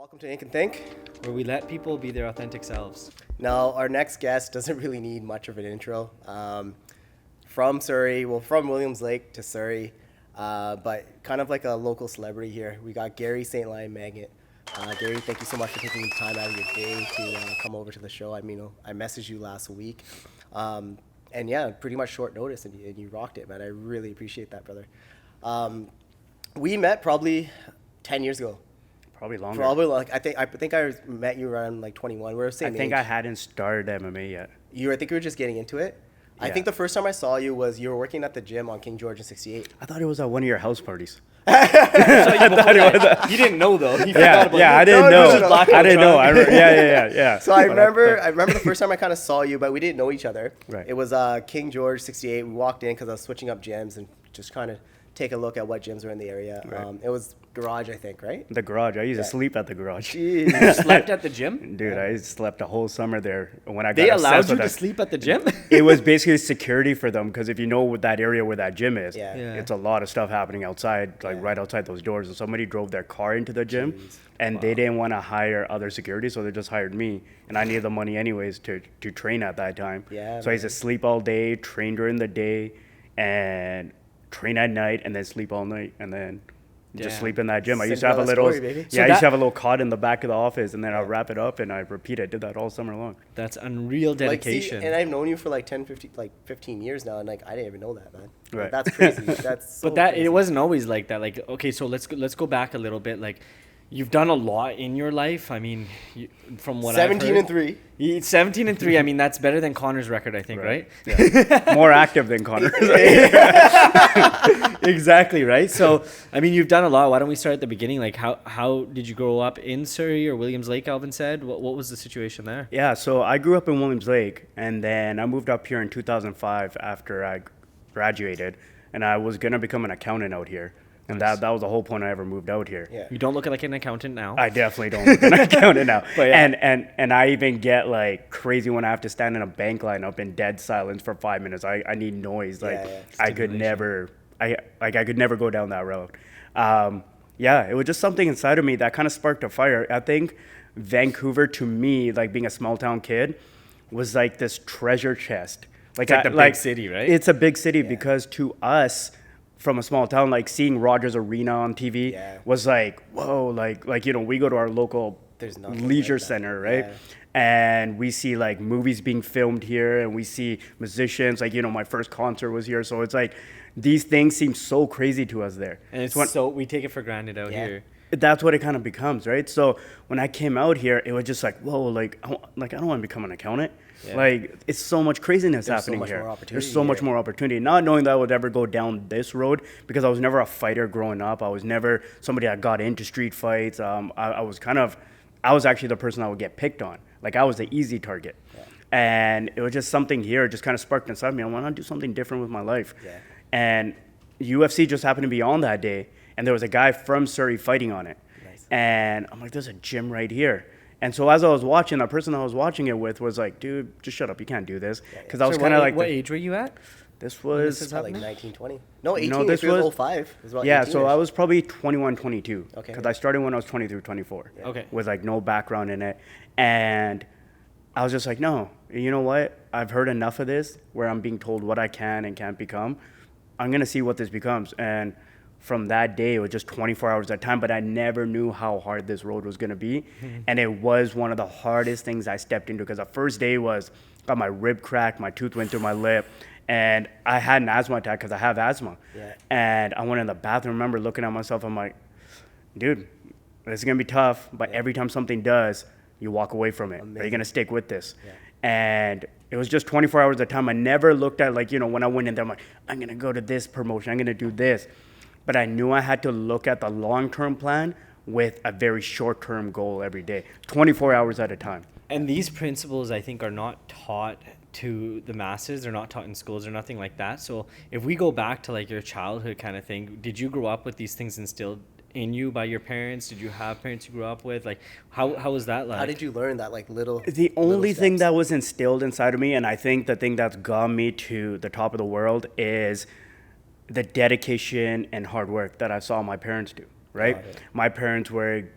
Welcome to Ink and Think, where we let people be their authentic selves. Now, our next guest doesn't really need much of an intro. From Surrey, from Williams Lake to Surrey, but kind of like a local celebrity here. We got Gary Saintlion Magnet. Gary, thank you so much for taking the time out of your day to come over to the show. I mean, I messaged you last week, and yeah, pretty much short notice, and you rocked it, man. I really appreciate that, brother. We met probably 10 years ago. Probably longer. Probably like I think I met you around like 21. We're the same age. I think I hadn't started MMA yet. I think you were just getting into it. Yeah. I think the first time I saw you was you were working at the gym on King George and 68. I thought it was at one of your house parties. You didn't know though. I didn't know. I didn't know. Yeah. So I remember the first time I kind of saw you, but we didn't know each other. Right. It was King George 68. We walked in because I was switching up gyms and just kind of take a look at what gyms were in the area. Right. It was Garage, I think, right? The Garage. I used to sleep at the Garage. You slept at the gym? Dude, I slept a whole summer there. When I got They allowed you to that, sleep at the gym? It was basically security for them because if you know that area where that gym is, Yeah. it's a lot of stuff happening outside, like right outside those doors. And somebody drove their car into the gym, and they didn't want to hire other security, so they just hired me. And I needed the money anyways to train at that time. Yeah, so I used to sleep all day, train during the day, and train at night, and then sleep all night, and then just sleep in that gym. I used to have a little, I used to have a little cot in the back of the office, and then I'd wrap it up, and I'd repeat it. I did that all summer long. That's unreal dedication. Like, and I've known you for like 15 years now, and like I didn't even know that, man. Right. Like, that's crazy. That's so But crazy. it wasn't always like that. Like, okay, so let's go back a little bit. Like, you've done a lot in your life. I mean, from what 17 and 3. 17 and 3. I mean, that's better than Connor's record, I think, right? Yeah. More active than Connor. Exactly, right? So, I mean, you've done a lot. Why don't we start at the beginning? Like, how did you grow up in Surrey or Williams Lake, Elvin said? What was the situation there? Yeah, so I grew up in Williams Lake, and then I moved up here in 2005 after I graduated, and I was going to become an accountant out here. And Nice. that was the whole point I ever moved out here. Yeah. You don't look like an accountant now. I definitely don't look an accountant now. But yeah. And I even get like crazy when I have to stand in a bank line up in dead silence for 5 minutes. I need noise. Like I could never go down that road. It was just something inside of me that kind of sparked a fire. I think Vancouver to me, like being a small town kid, was like this treasure chest. Like the big city, right? It's a big city because to us, from a small town, like seeing Rogers Arena on TV was like, whoa, like we go to our local leisure center, right? Yeah. And we see like movies being filmed here, and we see musicians, like, my first concert was here. So it's like, these things seem so crazy to us there. And it's so we take it for granted out here. That's what it kind of becomes, right? So when I came out here, it was just like, whoa, like I don't want to become an accountant. Yeah. Like, it's so much craziness happening here. There's so much more opportunity. Not knowing that I would ever go down this road, because I was never a fighter growing up. I was never somebody that got into street fights. I was actually the person that would get picked on. Like, I was the easy target. Yeah. And it was just something here, just kind of sparked inside me. I want to do something different with my life. Yeah. And UFC just happened to be on that day, and there was a guy from Surrey fighting on it. Nice. And I'm like, there's a gym right here. And so as I was watching, the person I was watching it with was like, dude, just shut up. You can't do this. Because I was kind of like... What age were you at? This was... like 19, 20. No, 18. No, this was 05. It was about yeah, 18-ish. so I was probably 21, 22. Okay. Because I started when I was 23, 24. Yeah. Okay. With like no background in it. And I was just like, no, you know what? I've heard enough of this where I'm being told what I can and can't become. I'm going to see what this becomes. And from that day, it was just 24 hours at a time, but I never knew how hard this road was going to be. Mm-hmm. And it was one of the hardest things I stepped into, because the first day got my rib cracked, my tooth went through my lip, and I had an asthma attack because I have asthma. Yeah. And I went in the bathroom, I remember looking at myself, I'm like, dude, this is going to be tough, but every time something does, you walk away from it. Amazing. Are you going to stick with this? Yeah. And it was just 24 hours at a time. I never looked at, like, when I went in there, I'm like, I'm going to go to this promotion, I'm going to do this. But I knew I had to look at the long-term plan with a very short-term goal every day, 24 hours at a time. And these principles, I think, are not taught to the masses. They're not taught in schools or nothing like that. So if we go back to like your childhood kind of thing, did you grow up with these things instilled in you by your parents? Did you have parents you grew up with? Like, how was that like? How did you learn that, like, little... The only thing that was instilled inside of me, and I think the thing that's got me to the top of the world, is the dedication and hard work that I saw my parents do, right? My parents were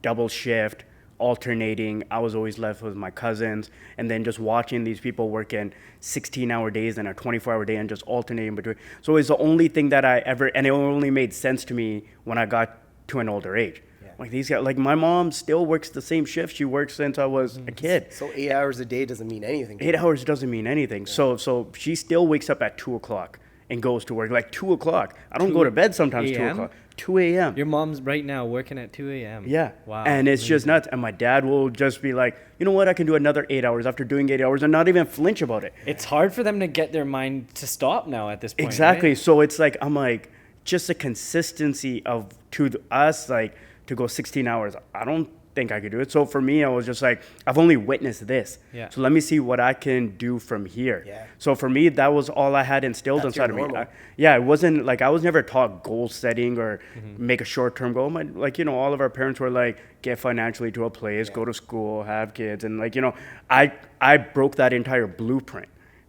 double shift, alternating. I was always left with my cousins, and then just watching these people working 16-hour days and a 24-hour day and just alternating between. So it's the only thing that I ever, and it only made sense to me when I got to an older age. Like these guys, like my mom still works the same shift she worked since I was a kid. So 8 hours a day doesn't mean anything. 8 hours doesn't mean anything. Yeah. So she still wakes up at 2 o'clock and goes to work like 2 o'clock. I don't go to bed sometimes 2 o'clock. 2 a.m. Your mom's right now working at 2 a.m. Yeah. Wow. And it's just nuts. And my dad will just be like, you know what? I can do another 8 hours after doing 8 hours and not even flinch about it. It's hard for them to get their mind to stop now at this point. Exactly. Right? So it's like, I'm like, just the consistency of us, like, to go 16 hours, I don't think I could do it. So for me, I was just like, I've only witnessed this. Yeah. So let me see what I can do from here. Yeah. So for me, that was all I had instilled inside of me. It wasn't like, I was never taught goal setting or make a short-term goal. Like, you know, all of our parents were like, get financially to a place, go to school, have kids. And like, you know, I broke that entire blueprint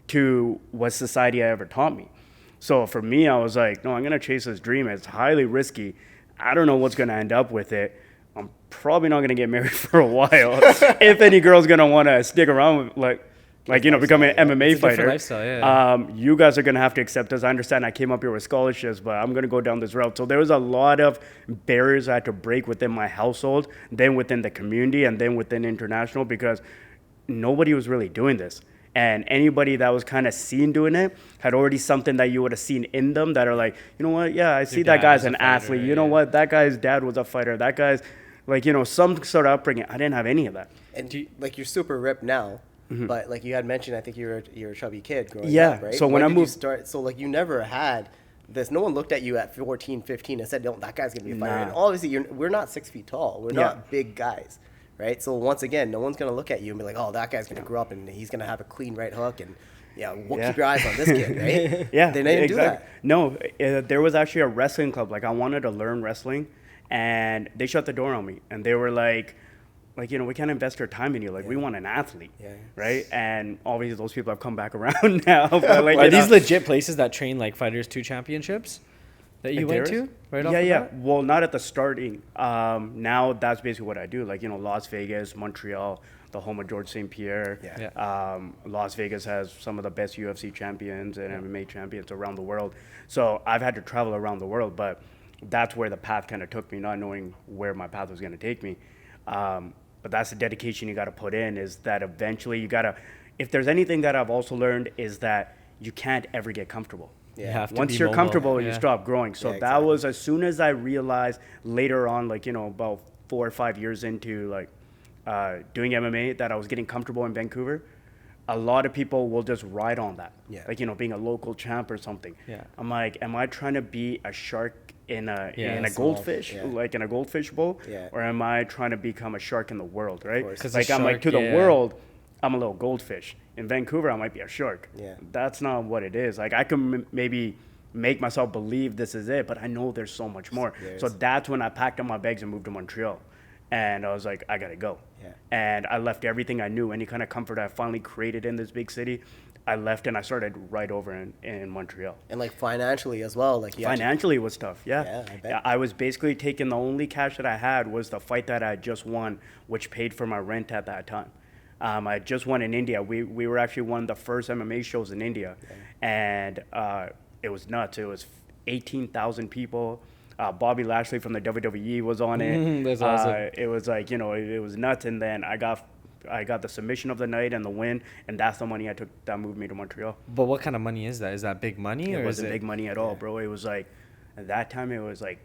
to what society ever taught me. So for me, I was like, no, I'm going to chase this dream. It's highly risky. I don't know what's going to end up with it. I'm probably not going to get married for a while. If any girl's going to want to stick around with, like you know, become an MMA fighter. Lifestyle, you guys are going to have to accept this. I understand I came up here with scholarships, but I'm going to go down this route. So there was a lot of barriers I had to break within my household, then within the community, and then within international, because nobody was really doing this. And anybody that was kind of seen doing it had already something that you would have seen in them that are like, you know what, yeah, I see that guy's an athlete. You know what, that guy's dad was a fighter. That guy's, like, you know, some sort of upbringing. I didn't have any of that. And like, you're super ripped now, but like you had mentioned, I think you're a chubby kid growing up, right? So when I moved, so like you never had this. No one looked at you at 14, 15 and said, no, that guy's gonna be a fighter. And obviously, we're not 6 feet tall. We're not big guys. Right, so once again, no one's gonna look at you and be like, "Oh, that guy's gonna grow up and he's gonna have a clean right hook," and keep your eyes on this kid, right? They didn't do that. No, there was actually a wrestling club. Like I wanted to learn wrestling, and they shut the door on me, and they were like, you know, we can't invest our time in you. Like we want an athlete, right? And obviously those people have come back around now. But like, are these legit places that train like Fighters 2 championships? That you went to right off the bat? Well, not at the starting. Now that's basically what I do. Like, you know, Las Vegas, Montreal, the home of George St. Pierre. Las Vegas has some of the best UFC champions and MMA champions around the world. So I've had to travel around the world, but that's where the path kind of took me, not knowing where my path was going to take me. But that's the dedication you got to put in, is that eventually you got to, if there's anything that I've also learned, is that you can't ever get comfortable. Once you're comfortable, you stop growing. So that was as soon as I realized later on, like, you know, about 4 or 5 years into like doing MMA, that I was getting comfortable in Vancouver. A lot of people will just ride on that, like, you know, being a local champ or something. I'm like, am I trying to be a shark in a goldfish, like in a goldfish bowl, or am I trying to become a shark in the world, right? Like I'm like, to the world, I'm a little goldfish. In Vancouver, I might be a shark. That's not what it is. Like I can maybe make myself believe this is it, but I know there's so much more. So that's when I packed up my bags and moved to Montreal. And I was like, I gotta go. And I left everything I knew, any kind of comfort I finally created in this big city. I left and I started right over in Montreal. And like financially as well, like financially it was tough. I bet. I was basically taking, the only cash that I had was the fight that I just won, which paid for my rent at that time. I just won in India. We were actually one of the first MMA shows in India, and it was nuts. It was 18,000 people. Bobby Lashley from the WWE was on it. That's awesome. It was like, you know, it was nuts. And then I got the submission of the night and the win, and that's the money I took that moved me to Montreal. But what kind of money is that? Is that big money? It wasn't big money at all, bro. It was like, at that time, it was like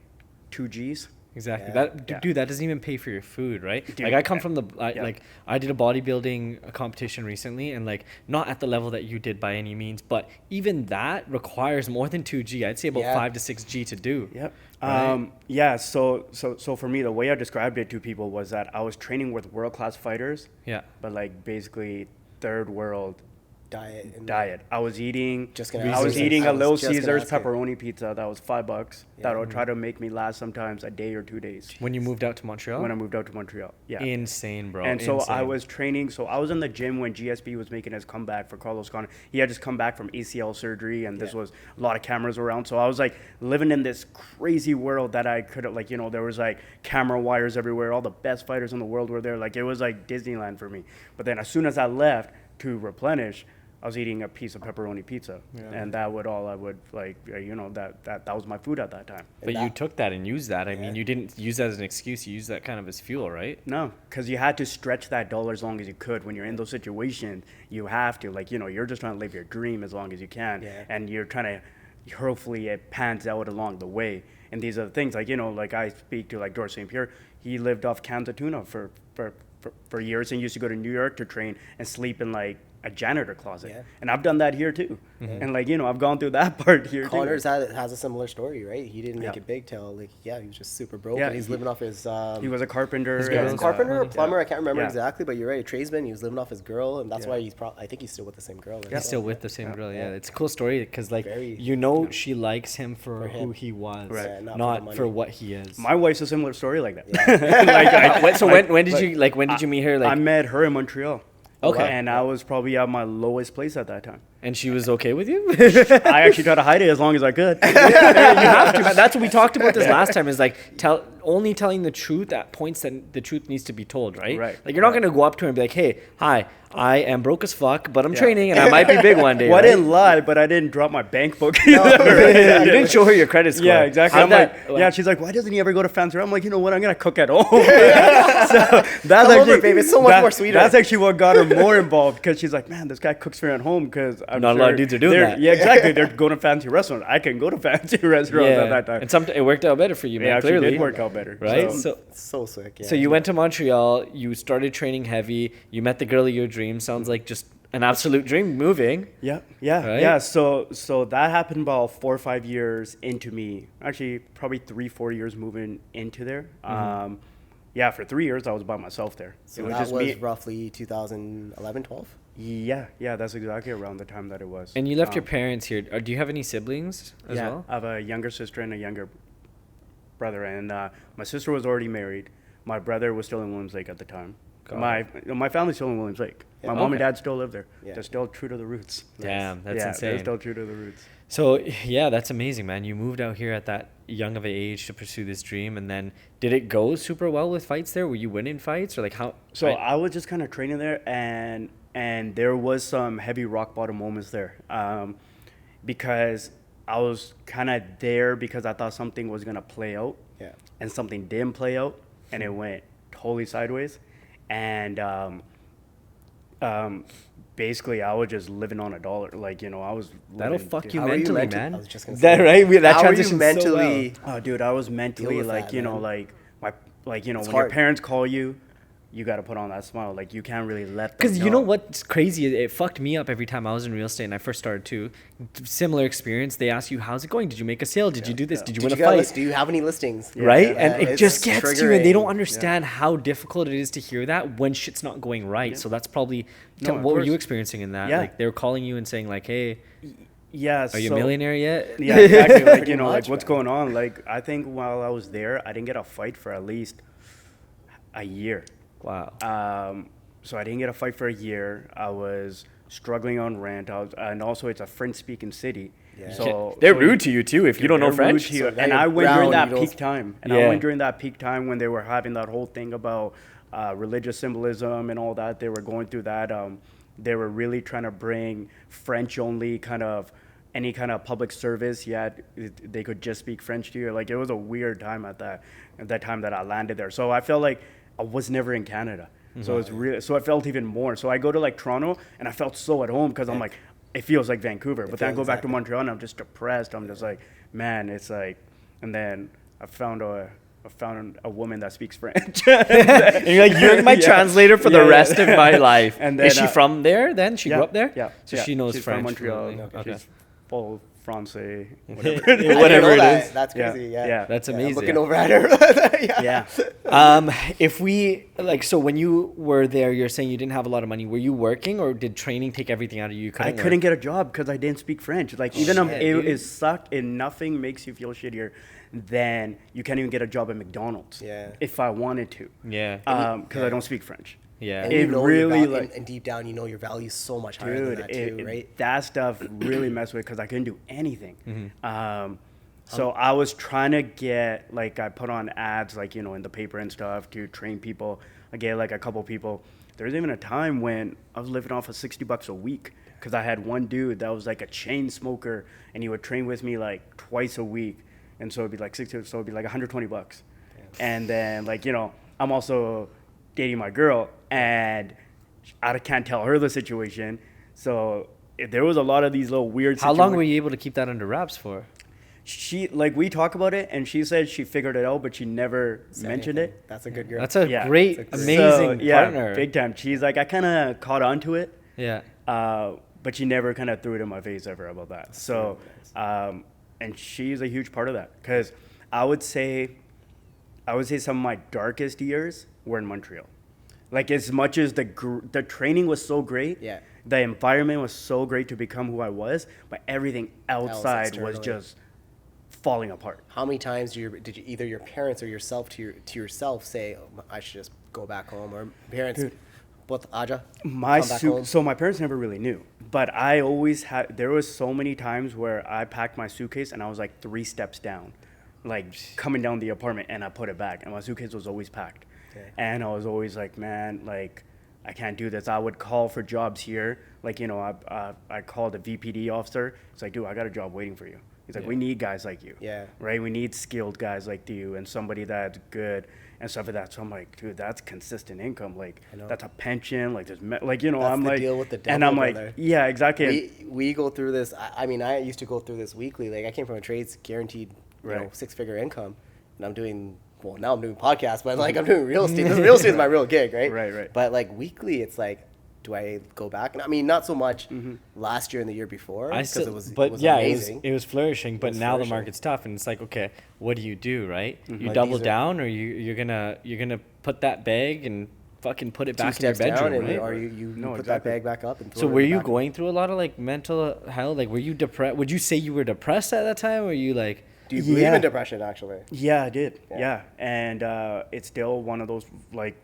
2 Gs. Exactly. Dude, that doesn't even pay for your food, right? Dude, like I come from like I did a bodybuilding competition recently, and like not at the level that you did by any means, but even that requires more than 2G. I'd say about 5 to 6G to do. Right? So for me, the way I described it to people was that I was training with world-class fighters. But like basically third world diet? And Diet. I was eating. Just gonna I ask was you. eating I a was Little just gonna Caesars ask you. pepperoni pizza that was $5. That Yeah. would try to make me last sometimes a day or 2 days. When you moved out to Montreal? When I moved out to Montreal. Yeah. Insane, bro. And so I Insane. was training. So I was in the gym when GSP was making his comeback for Carlos Condit. He had just come back from ACL surgery, and this Yeah. was a lot of cameras around. So I was like living in this crazy world that I couldn't, like, there was like camera wires everywhere. All the best fighters in the world were there. Like, it was like Disneyland for me. But then as soon as I left to replenish, I was eating a piece of pepperoni pizza, and that would all I would like. That was my food at that time. But And you that- took that and used that. I Yeah. mean, you didn't use that as an excuse. You used that kind of as fuel, right? No, because you had to stretch that dollar as long as you could. When you're in those situations, you have to, like, you're just trying to live your dream as long as you can, Yeah. and you're trying to, hopefully it pans out along the way. And these are the things, like, like I speak to like George St. Pierre. He lived off cans of tuna for years and used to go to New York to train and sleep in like a janitor closet. Yeah. And I've done that here too. And like, I've gone through that part here Connors too. has a similar story, right? He didn't make Yeah. it big till like he was just super broke, Yeah, and he's he- living off his. He was a carpenter. His Yeah, girl's was a carpenter or yeah. plumber? I can't remember Yeah. exactly, but you're right. A tradesman. He was living off his girl, and that's Yeah. why he's I think he's still with the same girl. He's still with the same girl. Yeah, it's a cool story because like Very- she likes him for him. who he was, Right. Yeah, not for the not money. for what he is. My wife's a similar story like that. When did you meet her? I met her in Montreal. Okay. And I was probably at my lowest place at that time. and she was okay with you? I actually tried to hide it as long as I could. You have to. Man. That's what we talked about this last time. Is like only telling the truth at points that the truth needs to be told, right? Right. Like you're not gonna go up to her and be like, "Hey, hi, I am broke as fuck, but I'm training and I might be big one day." Well, I right? didn't lie, but I didn't drop my bank book either. You didn't show her your credit score. Yeah, exactly. How'd that- She's like, why doesn't he ever go to fancy? I'm like, you know what? I'm gonna cook at home. So that's Come over, babe. It's so much more sweeter. That's actually what got her more involved because she's like, man, this guy cooks for me at home because Not a lot of dudes are doing that. Yeah, exactly. They're going to fancy restaurants. I can go to fancy restaurants at that time. And it worked out better for you, It man. actually Clearly, did work out better, right? so- So sick. Yeah. So you went to Montreal, you started training heavy, you met the girl of your dreams. Sounds like just an absolute dream moving. Yeah. Right? So that happened about 4 or 5 years into me. Actually, probably 3-4 years moving into there. For 3 years I was by myself there. So It was that just was me. roughly 2011, 12. Yeah, that's exactly around the time that it was. And you left your parents here. Do you have any siblings as well? I have a younger sister and a younger brother, and my sister was already married. My brother was still in Williams Lake at the time. My family's still in Williams Lake. Yeah. My mom and Okay. dad still live there. Yeah. They're still true to the roots. Damn, that's They're insane. still true to the roots. So yeah, that's amazing, man. You moved out here at that young of an age to pursue this dream, and then did it go super well with fights there? Were you winning fights, or like how? So right? I was just kind of training there, and there was some heavy rock bottom moments there, because I was kind of there because I thought something was gonna play out, Yeah. and something didn't play out, and it went totally sideways, and basically I was just living on a dollar, like I was. That'll living- fuck you How are you mentally, mental- man. I was just gonna That say, right? That how are you transitioned so well. mentally? Oh, dude, I was mentally with like, that, man. like when your hard. parents call you, you got to put on that smile. Like, you can't really let them Because you know what's crazy? It fucked me up every time I was in real estate and I first started too. Similar experience. They ask you, how's it going? Did you make a sale? Did you do this? Did you Did win you a get a fight? list? Do you have any listings? Right? Yeah, And it it's just gets to you, and they don't triggering. understand how difficult it is to hear that when shit's not going right. So that's probably No, of what were you course. experiencing in that? Yeah. Like they were calling you and saying like, "Hey, Yeah. are you a millionaire yet?" Yeah, exactly. Like, Pretty like, much, what's man. going on? Like, I think while I was there, I didn't get a fight for at least a year. Wow. So I didn't get a fight for a year. I was struggling on rent. And also it's a French-speaking city. Yeah. So They're so rude to you too if you don't know they're rude French. to you. So And now I you're went during brown, that you peak don't- time. And Yeah. I went during that peak time when they were having that whole thing about religious symbolism and all that. They were going through that. They were really trying to bring French-only kind of any kind of public service. They could just speak French to you. Like, it was a weird time at that time that I landed there. So I felt like I was never in Canada. So it's really, so I felt even more. So I go to like Toronto and I felt so at home because I'm like, it feels like Vancouver. But then I go back to exactly. Montreal and I'm just depressed. I'm just like, man, it's like, and then I found a woman that speaks French. And you're like, you're my Yeah. translator for the Yeah, rest yeah. of my life. And is then, she from there then? She grew up there? Yeah. So yeah. she knows She's French. from Montreal. fluently. Okay. She's full Francais, I whatever. didn't know Whatever it that. is. That's Yeah, crazy. Yeah. yeah. That's Yeah, I'm amazing. looking over at her. Yeah. If we like, so when you were there, you're saying you didn't have a lot of money. Were you working, or did training take everything out of you? You I couldn't get a job because I didn't speak French. Like even shit, dude. it sucked, and nothing makes you feel shittier than you can't even get a job at McDonald's. Yeah. If I wanted to. Yeah. Because I don't speak French. Yeah. And It you know really, your val- like- and deep down, you know your value is so much higher than Dude, that too, right? that stuff really messed with because I couldn't do anything. Mm-hmm. So I was trying to get, like, I put on ads, like, you know, in the paper and stuff to train people. I get like a couple people. There was even a time when I was living off of $60 a week because I had one dude that was like a chain smoker, and he would train with me like twice a week. And so it'd be like 60, so it'd be like $120. And then, like, you know, I'm also dating my girl, and I can't tell her the situation. So there was a lot of these little weird How long were you able to keep that under wraps for? She, like, we talk about it, and she said she figured it out, but she never mentioned Anything. it. That's a good girl. That's a Yeah. great, It's a great- amazing So, yeah, partner. big time. She's like, I kind of caught on to it, Yeah. but she never kind of threw it in my face ever about that. So, and she's a huge part of that, because I would say some of my darkest years were in Montreal. Like, as much as the training was so great, Yeah. the environment was so great to become who I was, but everything outside was externally. just falling apart. How many times did you either your parents or yourself to yourself say, oh, I should just go back home, or parents, both Aja, come back home? So my parents never really knew, but I always had. There was so many times where I packed my suitcase and I was like 3 steps down, like coming down the apartment, and I put it back, and my suitcase was always packed, and I was always like, man, like, I can't do this. I would call for jobs here, like, you know, I called the VPD officer. It's like, dude, I got a job waiting for you. He's like, we need guys like you. Yeah. Right? We need skilled guys like you, and somebody that's good and stuff like that. So I'm like, dude, that's consistent income. Like, I know. that's a pension. Like, there's, like, you know, That's I'm the like, deal with the and devil, I'm like, brother. yeah, exactly. We go through this. I mean, I used to go through this weekly. Like, I came from a trades guaranteed, you know, Right. 6-figure income, and I'm doing, well, now I'm doing podcasts, but like I'm doing real estate. Real estate is my real gig, right? Right. But like weekly, it's like, do I go back? And I mean, not so much last year and the year before, because it was amazing. it was flourishing. But was now flourishing. the market's tough, and it's like, okay, what do you do, right? You Like, double these are- down, or you're gonna put that bag and fucking put it Two back in your steps down, bedroom, and right? or you No, put exactly. that bag back up and throw So it were in the you back. going through a lot of like mental hell? Like, were you depressed? Would you say you were depressed at that time, or were you like? Do you believe Yeah. in depression? Actually, Yeah, I did. Yeah. Yeah, and it's still one of those, like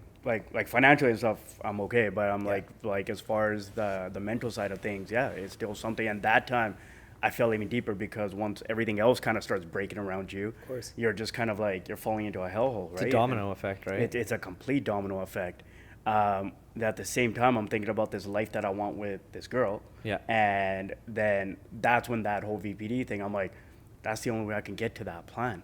financially and stuff, I'm okay, but I'm like as far as the mental side of things, yeah, it's still something. And that time, I fell even deeper, because once everything else kind of starts breaking around you, Of course. you're just kind of like, you're falling into a hellhole, right? It's a domino effect, right? It's a complete domino effect. At the same time, I'm thinking about this life that I want with this girl. Yeah. And then that's when that whole VPD thing, I'm like, that's the only way I can get to that plan.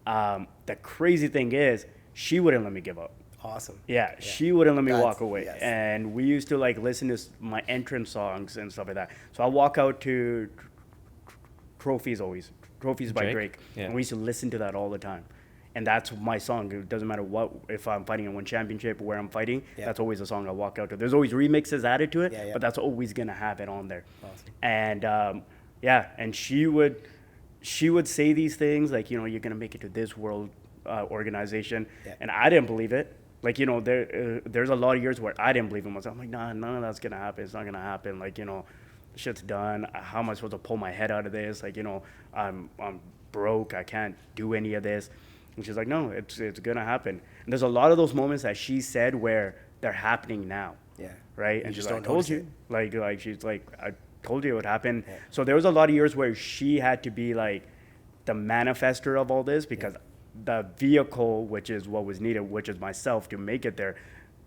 The crazy thing is, she wouldn't let me give up. awesome. Yeah, she wouldn't let me That's- walk away. yes. And we used to like listen to my entrance songs and stuff like that. So I walk out to Trophies by Drake? Drake. Yeah. And we used to listen to that all the time. And that's my song. It doesn't matter what, if I'm fighting in one championship or where I'm fighting, Yeah. that's always a song I walk out to. There's always remixes added to it, Yeah, yeah. but that's always gonna have it on there. Awesome. And yeah, and she would say these things like, you know, you're gonna make it to this world organization, Yeah. and I didn't believe it. Like, you know, there's a lot of years where I didn't believe in myself. I'm like, nah, none of that's gonna happen. It's not gonna happen. Like, you know, shit's done. How am I supposed to pull my head out of this? Like, you know, I'm broke. I can't do any of this. And she's like, no, it's gonna happen. And there's a lot of those moments that she said where they're happening now. Yeah. Right. You And she's just like, I don't told notice you. Like she's like, I told you it would happen. Yeah. So there was a lot of years where she had to be like the manifester of all this, because the vehicle, which is what was needed, which is myself, to make it there,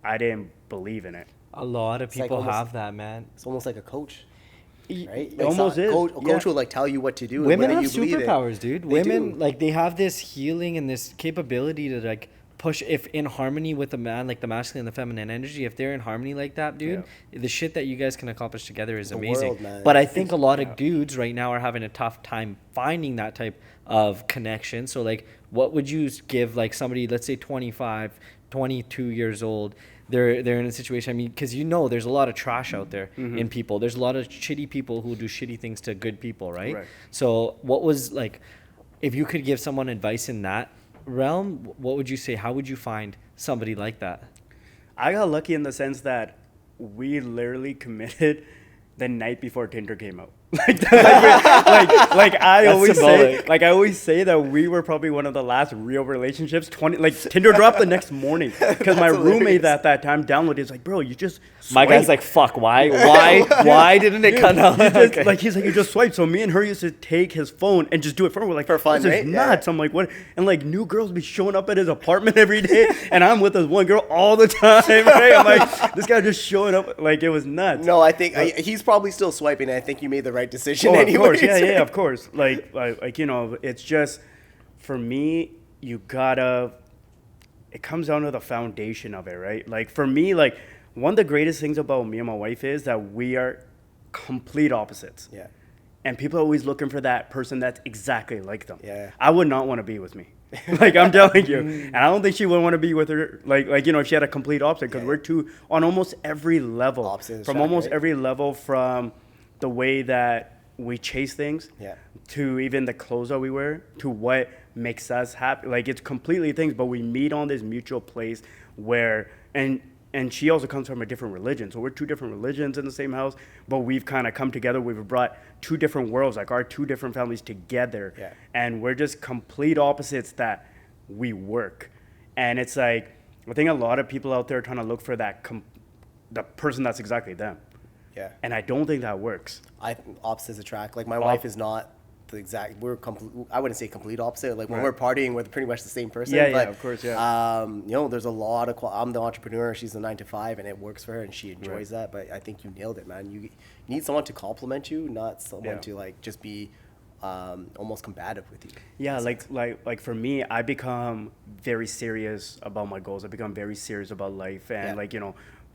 I didn't believe in it. A lot of It's like people almost- have that, man. It's almost like a coach, right? It almost is. A coach Yeah. will like tell you what to do. and Women whether have you believe it. superpowers, dude. They Women do. like they have this healing and this capability to like push, if in harmony with a man, like the masculine and the feminine energy, if they're in harmony like that, dude, the shit that you guys can accomplish together is The amazing. world, man. But I think a lot of dudes right now are having a tough time finding that type of connection. So like, what would you give like somebody, let's say 25, 22 years old, they're in a situation. I mean, because there's a lot of trash out there in people. There's a lot of shitty people who do shitty things to good people, right? So what was like, if you could give someone advice in that realm, what would you say? How would you find somebody like that? I got lucky in the sense that we literally committed the night before Tinder came out. I always say that we were probably one of the last real relationships. Tinder dropped the next morning because my roommate at that time downloaded. He's like, bro, you just my guy's like, fuck, why didn't it come out? He's like, you just swipe. So me and her used to take his phone and just do it for him. We're like, for fun, this right? is nuts. I'm like, what? And like new girls be showing up at his apartment every day, and I'm with this one girl all the time. Right? I'm like, this guy just showing up. Like, it was nuts. No, I think he's probably still swiping. I think you made the right decision. Oh, anyway. of course, yeah, of course. Like it's just, for me, you gotta. It comes down to the foundation of it, right? Like for me, like one of the greatest things about me and my wife is that we are complete opposites. Yeah. And people are always looking for that person that's exactly like them. Yeah. I would not want to be with me. Like, I'm telling you. And I don't think she would want to be with her, if she had a complete opposite, because we're two on almost every level. Every level, from the way that we chase things to even the clothes that we wear to what makes us happy. Like, it's completely things, but we meet on this mutual place where, and she also comes from a different religion. So we're two different religions in the same house, but we've kind of come together. We've brought two different worlds, like our two different families together. Yeah. And we're just complete opposites that we work. And it's like, I think a lot of people out there are trying to look for that, the person that's exactly them. Yeah. And I don't think that works. Opposites attract. Like my wife is not the exact. I wouldn't say complete opposite. Like when we're partying, we're pretty much the same person. Yeah, but, of course, yeah. There's a lot of. I'm the entrepreneur. She's the 9 to 5, and it works for her, and she enjoys that. But I think you nailed it, man. You need someone to compliment you, not someone to like just be almost combative with you. Yeah, like for me, I become very serious about my goals. I become very serious about life, and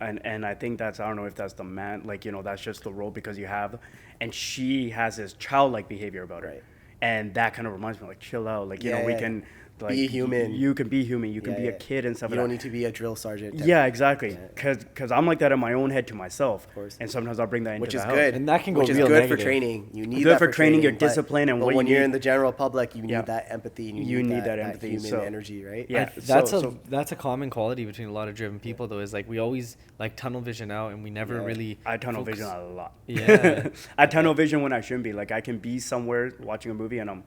And I think I don't know if that's the man, that's just the role because you have, and she has this childlike behavior about her. And that kind of reminds me, like, chill out. Like, we can, like, be human. You can be human. You can be a kid and stuff. You don't need to be a drill sergeant. Yeah, exactly. Because I'm like that in my own head to myself. Of course. And sometimes I'll bring that into which is the house. good. And that can go which real is good negative. for training. You need good that for training, your discipline, and but what when you you're need. in the general public, you need that empathy. And you need that empathy, that human energy, right? Yeah, that's a common quality between a lot of driven people, though. Is like we always like tunnel vision out, and we never really. I tunnel vision a lot. Yeah. I tunnel vision when I shouldn't be. Like, I can be somewhere watching a movie and I'm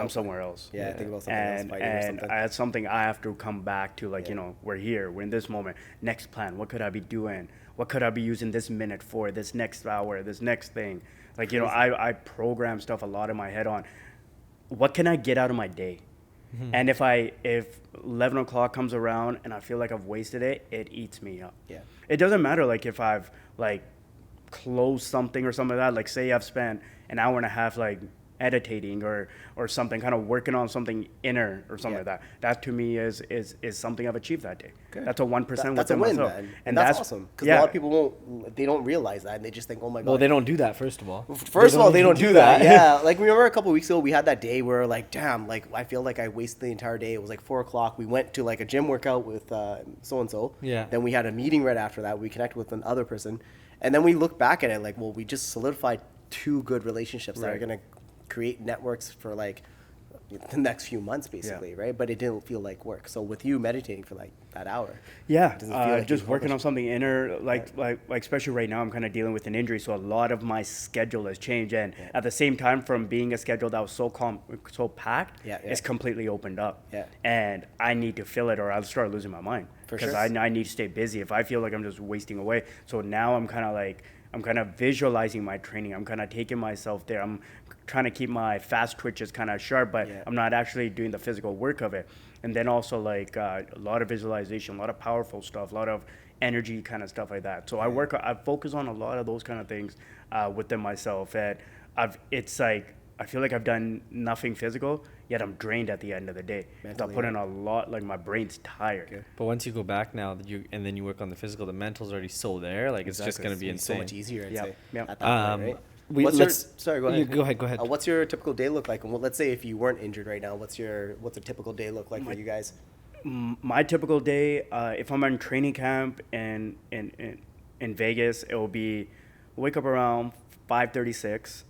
somewhere else. Yeah, think about something else, fighting or something. And it's something I have to come back to, like, we're here, we're in this moment. Next plan, what could I be doing? What could I be using this minute for, this next hour, this next thing? Like, I program stuff a lot in my head on what can I get out of my day? Mm-hmm. And if 11 o'clock comes around and I feel like I've wasted it, it eats me up. Yeah. It doesn't matter, like, if I've, like, closed something or something like that. Like, say I've spent an hour and a half, like, meditating or something, kind of working on something inner or something like that. That to me is something I've achieved that day. Good. That's a 1% that's a win, myself. man. And that's awesome. Because a lot of people don't realize that, and they just think, oh my God. Well, they don't do that, first of all. First of all, they don't do that. Yeah. Like, remember a couple of weeks ago, we had that day where, like, damn, like, I feel like I wasted the entire day. It was like 4 o'clock. We went to, like, a gym workout with so-and-so. Yeah. Then we had a meeting right after that. We connected with another person. And then we look back at it like, well, we just solidified 2 good relationships that are going to create networks for like the next few months, basically, right? But it didn't feel like work. So with you meditating for like that hour, just working on something inner, like especially right now, I'm kind of dealing with an injury, so a lot of my schedule has changed, and at the same time, from being a schedule that was so packed, it's completely opened up, and I need to fill it, or I'll start losing my mind because I need to stay busy. If I feel like I'm just wasting away, so now I'm kind of visualizing my training. I'm kind of taking myself there. I'm trying to keep my fast twitches kind of sharp, but I'm not actually doing the physical work of it. And then also, like, a lot of visualization, a lot of powerful stuff, a lot of energy kind of stuff like that. So I focus on a lot of those kind of things within myself. And it's like, I feel like I've done nothing physical, yet I'm drained at the end of the day. I put in a lot, like, my brain's tired. Okay. But once you go back now, and then you work on the physical, the mental's already so there. Like, it's just going to be insane. So much easier, I'd say. Yeah. At that point, right? Sorry, go ahead. Go ahead. What's your typical day look like? And let's say if you weren't injured right now, what's a typical day look like for you guys? My typical day, if I'm in training camp in Vegas, it will be wake up around 5:36.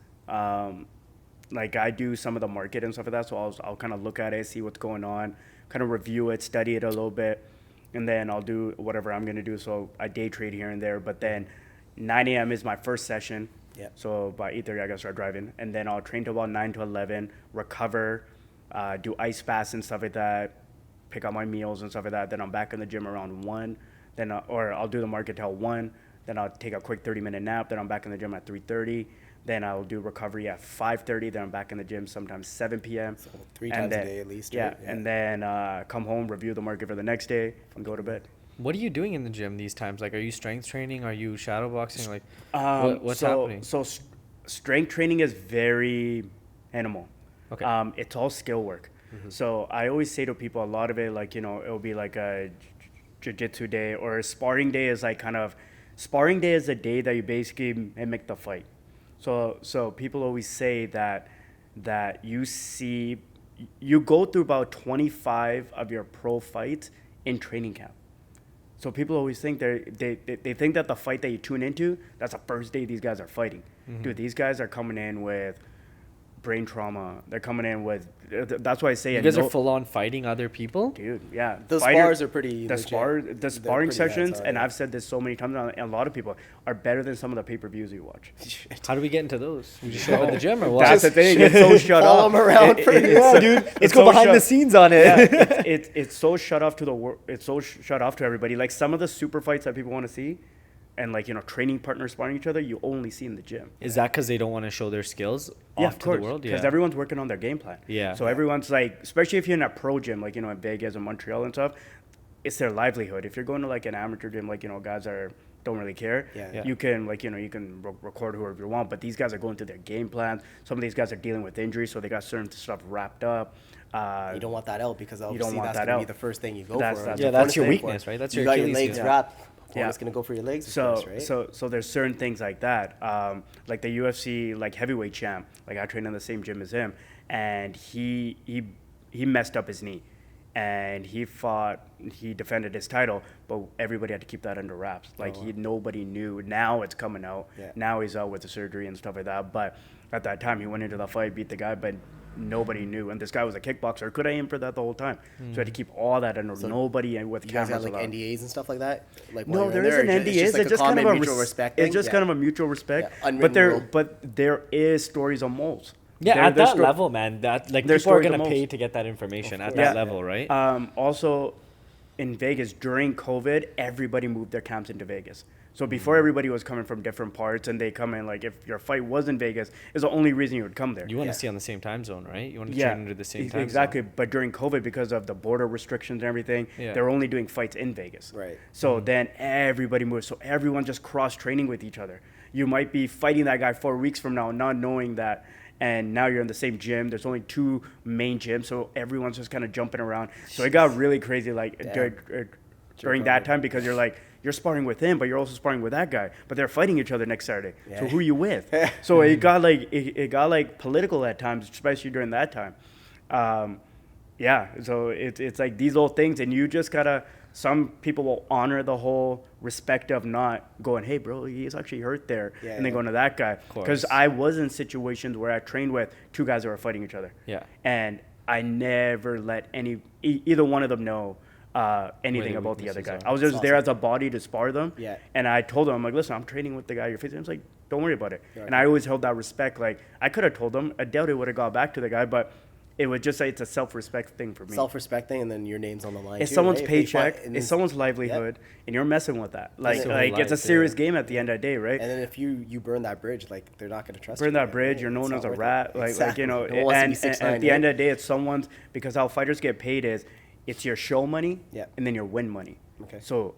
Like I do some of the market and stuff like that, so I'll kind of look at it, see what's going on, kind of review it, study it a little bit, and then I'll do whatever I'm gonna do. So I day trade here and there, but then 9 a.m. is my first session. Yeah. So by 8:30 I gotta start driving, and then I'll train till about 9 to 11, recover, do ice baths and stuff like that, pick out my meals and stuff like that. Then I'm back in the gym around 1. Then or I'll do the market till 1. Then I'll take a quick 30-minute nap. Then I'm back in the gym at 3:30. Then I'll do recovery at 5:30. Then I'm back in the gym sometimes 7 p.m. So 3 times a day at least. Yeah, Right? and then come home, review the market for the next day, and go to bed. What are you doing in the gym these times? Like, are you strength training? Are you shadow boxing? Like, what's so, happening? So strength training is very animal. Okay. It's all skill work. So I always say to people, a lot of it, like, it'll be like a jiu-jitsu day, or a sparring day is like sparring day is a day that you basically mimic the fight. So people always say that you go through about 25 of your pro fights in training camp. So people always think they think that the fight that you tune into, that's the first day these guys are fighting. Dude, these guys are coming in with brain trauma. They're coming in with, that's why I say You guys are full on fighting other people? dude, yeah. The spars are pretty The legit. the sparring pretty sessions, hands-on, and yeah. I've said this so many times, and a lot of people are better than some of the pay-per-views you watch. How do we get into those? We just show up at the gym or what? That's the thing. It's so shut follow off. them around for you. Yeah, dude. Let's go behind the scenes on it. Yeah, it's so shut off to the world. It's so shut off to everybody. Like some of the super fights that people want to see, and like training partners sparring each other, you only see in the gym. Is that because they don't want to show their skills Yeah, off of to course. the world? Because Yeah. everyone's working on their game plan. Yeah. So everyone's like, especially if you're in a pro gym, like in Vegas and Montreal and stuff, it's their livelihood. If you're going to like an amateur gym, like guys don't really care. Yeah. You can you can record whoever you want, but these guys are going through their game plans. Some of these guys are dealing with injuries, so they got certain stuff wrapped up. You don't want that out because don't obviously want that's that going to out. be the first thing you go That's- for. that's Yeah, the that's your first thing. weakness, right? That's You your got your Achilles legs heel. wrapped. Yeah. Opponent's going to go for your legs So first, right? so there's certain things like that. Like the UFC like heavyweight champ, like I trained in the same gym as him, and he messed up his knee, and he defended his title, but everybody had to keep that under wraps. Like nobody knew. Now it's coming out. Yeah. Now he's out with the surgery and stuff like that. But at that time, he went into the fight, beat the guy, but nobody knew. And this guy was a kickboxer. Could I aim for that the whole time? So I had to keep all that under nobody and with you guys cameras got like allowed. NDAs and stuff like that? Like No, while there you're in isn't there, NDAs. like It's just kind of a mutual respect It's thing? just Yeah. kind of a mutual respect. Yeah, unwritten rule. But there is stories on moles. Yeah, at There's that level, man, that like there's people are stories gonna the pay most. to get that information at Yeah. that level, right? Also, in Vegas during COVID, everybody moved their camps into Vegas. So before everybody was coming from different parts, and they come in like if your fight was in Vegas, is the only reason you would come there. You want Yeah. to stay on the same time zone, right? You want to train under the same time exactly. zone. But during COVID, because of the border restrictions and everything, Yeah. they're only doing fights in Vegas. Right. So then everybody moves. So everyone just cross training with each other. You might be fighting that guy 4 weeks from now, not knowing that. And now you're in the same gym. There's only 2 main gyms, so everyone's just kind of jumping around. So it got really crazy, like during that time, because you're sparring with him, but you're also sparring with that guy. But they're fighting each other next Saturday. Yeah. So who are you with? So it got like political at times, especially during that time. Yeah. So it's like these little things, and you just gotta. Some people will honor the whole respect of not going, hey, bro, he's actually hurt there, Yeah, and then yeah. going to that guy. Because course. I was in situations where I trained with 2 guys that were fighting each other. Yeah. And I never let either one of them know anything their about the other weaknesses guy. are. I was just That's there awesome. as a body to spar them. Yeah. And I told them, I'm like, listen, I'm training with the guy you're facing. I was like, don't worry about it. Right. And I always held that respect. Like, I could have told them. I doubt it would have got back to the guy, but it would just say it's a self-respect thing for me. Self-respect thing, and then your name's on the line. It's too, someone's right? If they paycheck, fight- and it's then- someone's livelihood, and you're messing with that. Like, their like whole it's a life, serious yeah. game at the end of the day, right? And then if you burn that bridge, like they're not going to trust you. Burn that again, bridge, right? you're known It's as not a worth rat. it. Like Exactly. you know, No one wants to be and 6'9", at the end right? of the day, it's someone's, because how fighters get paid is, it's your show money, Yeah. and then your win money. Okay. So,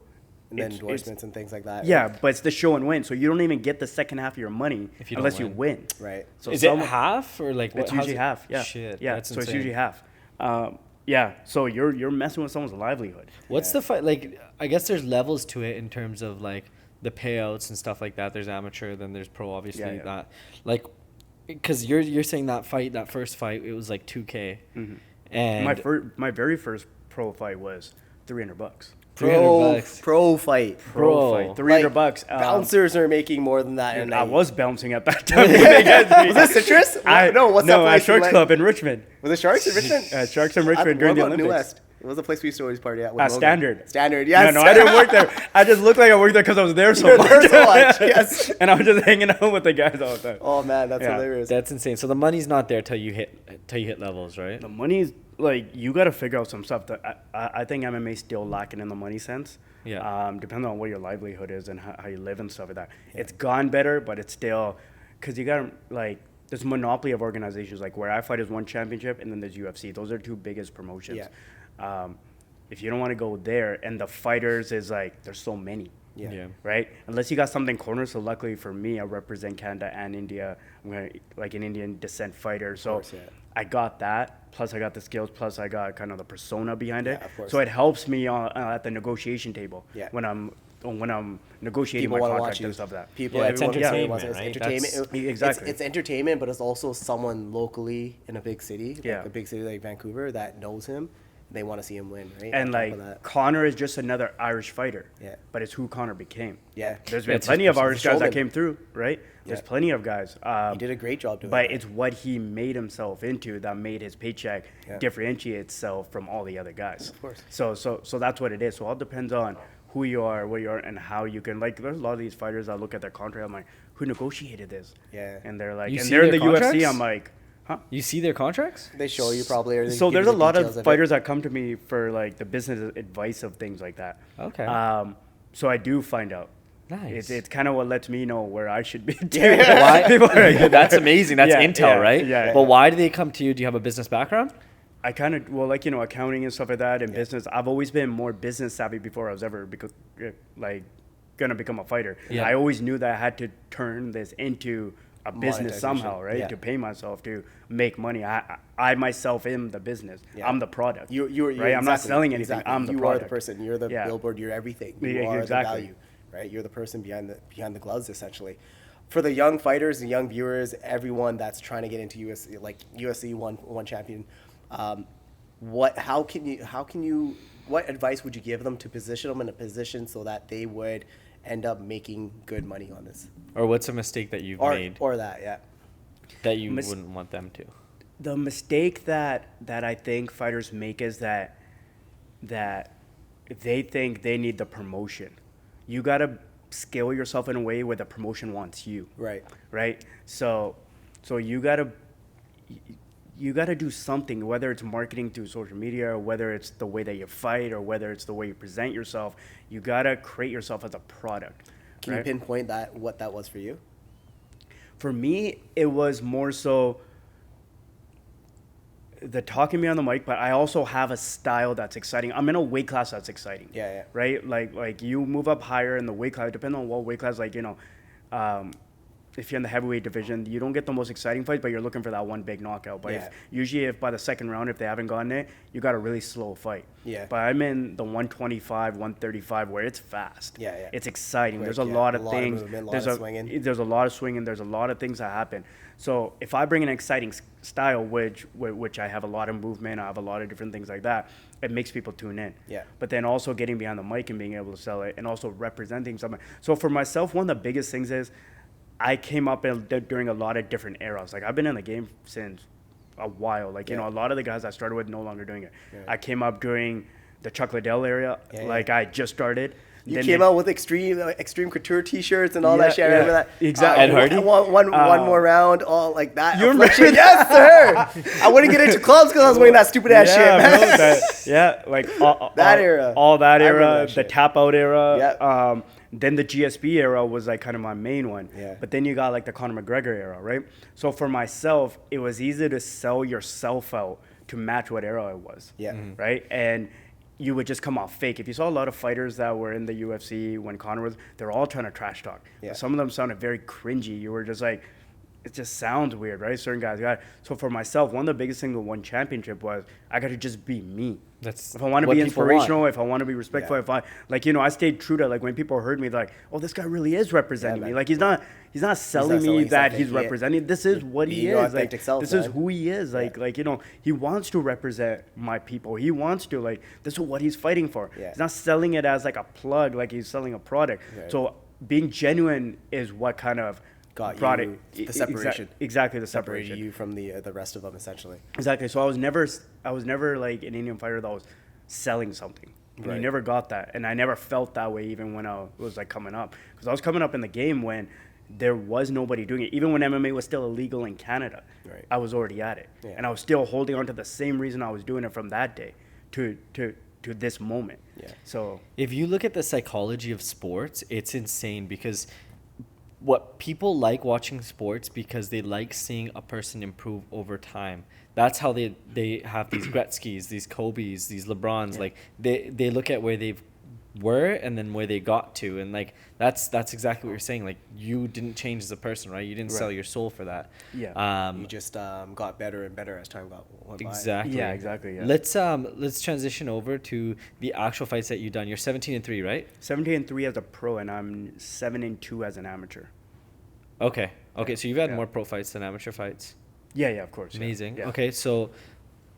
And then it's- endorsements and things like that. yeah, but it's the show and win. So you don't even get the second half of your money If you don't unless you win. win. Right. So Is some- it half or like what? It's how's usually it- half. Yeah. Shit. Yeah. That's So it's insane. usually half. Yeah. So you're messing with someone's livelihood. What's the fight like? I guess there's levels to it in terms of like the payouts and stuff like that. There's amateur, then there's pro. Obviously, Yeah, yeah. that like because you're saying that first fight, it was like 2K, Mm-hmm. and My very first pro fight was $300. $300. Pro fight. Bro. Fight, $300. Like, bouncers are making more than that. Dude, And I was bouncing at that time. When they got me. Was this Citrus? No, what's that No, place? at Sharks like? Club in Richmond. Was it Sharks in Richmond? Sharks in Richmond during the What about New Olympics. West? It was the place we used to always party at. with Logan. Standard. Standard, yes. No, I didn't work there. I just looked like I worked there because I was there so You're much. there so much, yes. And I was just hanging out with the guys all the time. Oh man, that's Yeah. hilarious. That's insane. So the money's not there till you hit levels, right? The money's like you got to figure out some stuff that I think MMA is still lacking in the money sense. Yeah. Depending on what your livelihood is and how you live and stuff like that. Yeah. It's gone better, but it's still because you got like there's a monopoly of organizations. Like where I fight is one championship, and then there's UFC. Those are two biggest promotions. Yeah. If you don't want to go there, and the fighters is like there's so many. Yeah. Right? Unless you got something corner. So luckily for me, I represent Canada and India. I'm gonna like an Indian descent fighter. So course, yeah. I got that. Plus I got the skills. Plus I got kind of the persona behind it. Yeah, of course. So it helps me at the negotiation table. Yeah. When I'm negotiating People my want to contract watch you. and stuff like that. People, Yeah, it's everyone entertainment, wants it. It's right? entertainment. That's- Exactly. It's entertainment, but it's also someone locally in a big city, Yeah. like a big city like Vancouver, that knows him. They want to see him win, right? And On top of like that. Connor is just another Irish fighter. Yeah. But it's who Connor became. Yeah. There's been it's plenty his of person- Irish he's guys that showman. came through, right? There's Yeah. plenty of guys. He did a great job doing But that. it's what he made himself into that made his paycheck Yeah. differentiate itself from all the other guys. Of course. So that's what it is. So it all depends on who you are, where you are, and how you can. Like, there's a lot of these fighters that look at their contract. I'm like, who negotiated this? Yeah. And they're like, You and see they're in the their UFC. contracts? I'm like, huh? You see their contracts? They show you probably. Or they So give there's you a the lot details of it. fighters that come to me for like the business advice of things like that. Okay. So I do find out. Nice. It's kind of what lets me know where I should be. Too. Why? People are like, That's amazing. That's Yeah, intel, yeah, right? yeah. But why do they come to you? Do you have a business background? I kind of like accounting and stuff like that and business. I've always been more business savvy before I was ever gonna become a fighter. Yeah. I always knew that I had to turn this into a business Monetization. somehow, right? Yeah. To pay myself to make money. I myself am the business. Yeah. I'm the product. You're right. I'm not exactly- selling anything. exactly. I'm the you product. are the person. You're the Yeah. billboard. You're everything. You Yeah, are exactly. the value, right? You're the person behind the gloves, essentially. For the young fighters and young viewers, everyone that's trying to get into UFC, like UFC one champion, what advice would you give them to position them in a position so that they would end up making good money on this, Or what's a mistake that you've or made that, yeah. that you Mis- wouldn't want them to? The mistake that I think fighters make is that they think they need the promotion. You gotta scale yourself in a way where the promotion wants you. Right. Right. So you gotta do something, whether it's marketing through social media, or whether it's the way that you fight, or whether it's the way you present yourself. You gotta create yourself as a product. Can you pinpoint what that was for you? For me, it was more so the talking me on the mic, but I also have a style that's exciting. I'm in a weight class that's exciting. Yeah, yeah. Right? Like you move up higher in the weight class, depending on what weight class, if you're in the heavyweight division, you don't get the most exciting fights, but you're looking for that one big knockout. But Yeah. usually if by the second round, if they haven't gotten it, you got a really slow fight. Yeah. But I'm in the 125, 135 where it's fast. Yeah, yeah. It's exciting. Quick, There's a yeah. lot A of lot of things. movement, a lot there's of swinging. There's a lot of swinging. There's a lot of things that happen. So if I bring an exciting style, which I have a lot of movement, I have a lot of different things like that, it makes people tune in. Yeah. But then also getting behind the mic and being able to sell it, and also representing something. So for myself, one of the biggest things is I came up during a lot of different eras. Like I've been in the game since a while. Like a lot of the guys I started with no longer doing it. Yeah. I came up during the Chuck Liddell area. Yeah, like yeah. I just started. You Then came they- out with extreme couture T-shirts and all that Yeah, shit. I remember yeah. that. Exactly. Ed Hardy? One more round, all like that. You remember Affliction. Yes, sir. I wouldn't get into clubs because I was wearing that stupid ass shit. yeah, Man. bro, like That era. all that I remember era, that the shit. tap out era. Yeah. Then the GSP era was like kind of my main one. Yeah. But then you got like the Conor McGregor era, right? So for myself, it was easy to sell yourself out to match what era it was. Yeah. Mhm. Right. And you would just come off fake. If you saw a lot of fighters that were in the UFC when Conor was, they're all trying to trash talk. Yeah. Some of them sounded very cringy. You were just like, it just sounds weird, right? Certain guys got it. So for myself, one of the biggest things with one championship was I got to just be me. That's If I want to what be people inspirational, want. if I want to be respectful, Yeah. if I I stayed true to, like, when people heard me, like, oh, this guy really is representing me. man. Like, he's not selling me selling that something. he's representing. This is what he Be your is. Like, authentic self, this is man. who he is. Like, he wants to represent my people. He wants to, like, this is what he's fighting for. Yeah. He's not selling it as like a plug, like he's selling a product. Right. So being genuine is what kind of Got brought you it the separation. Exactly, the Separated separation. you from the rest of them, essentially. Exactly. So I was never like an Indian fighter that was selling something. And I Right. never got that, and I never felt that way even when I was like coming up, because I was coming up in the game when there was nobody doing it. Even when MMA was still illegal in Canada, Right. I was already at it, Yeah. and I was still holding on to the same reason I was doing it from that day to this moment. Yeah. So If you look at the psychology of sports, it's insane because what people like watching sports because they like seeing a person improve over time. That's how they have these Gretzky's, these Kobe's, these LeBrons. Yeah. Like they look at where they've were and then where they got to, and like that's exactly what you're saying. Like, you didn't change as a person, right? You didn't sell Right. your soul for that. Yeah. You just got better and better as time went by. Exactly. Yeah, exactly, yeah. Let's transition over to the actual fights that you've done. You're 17-3, right? 17-3 as a pro, and I'm 7-2 as an amateur. Okay. So you've had Yeah. more pro fights than amateur fights. Yeah, of course. yeah. Amazing. Yeah. Okay, so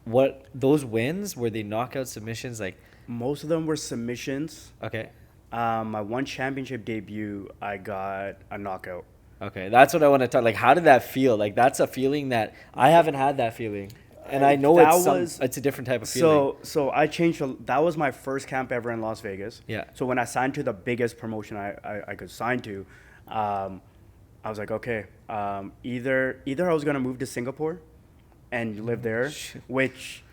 what those wins, were they knockout submissions? Like, Most of them were submissions. okay. My one championship debut, I got a knockout. Okay, that's what I want to talk. Like, how did that feel? Like, that's a feeling that I haven't had that feeling, and I know it's a different type of feeling. So I changed. That was my first camp ever in Las Vegas. Yeah. So when I signed to the biggest promotion I could sign to, I was like, okay, either I was gonna move to Singapore and live there, which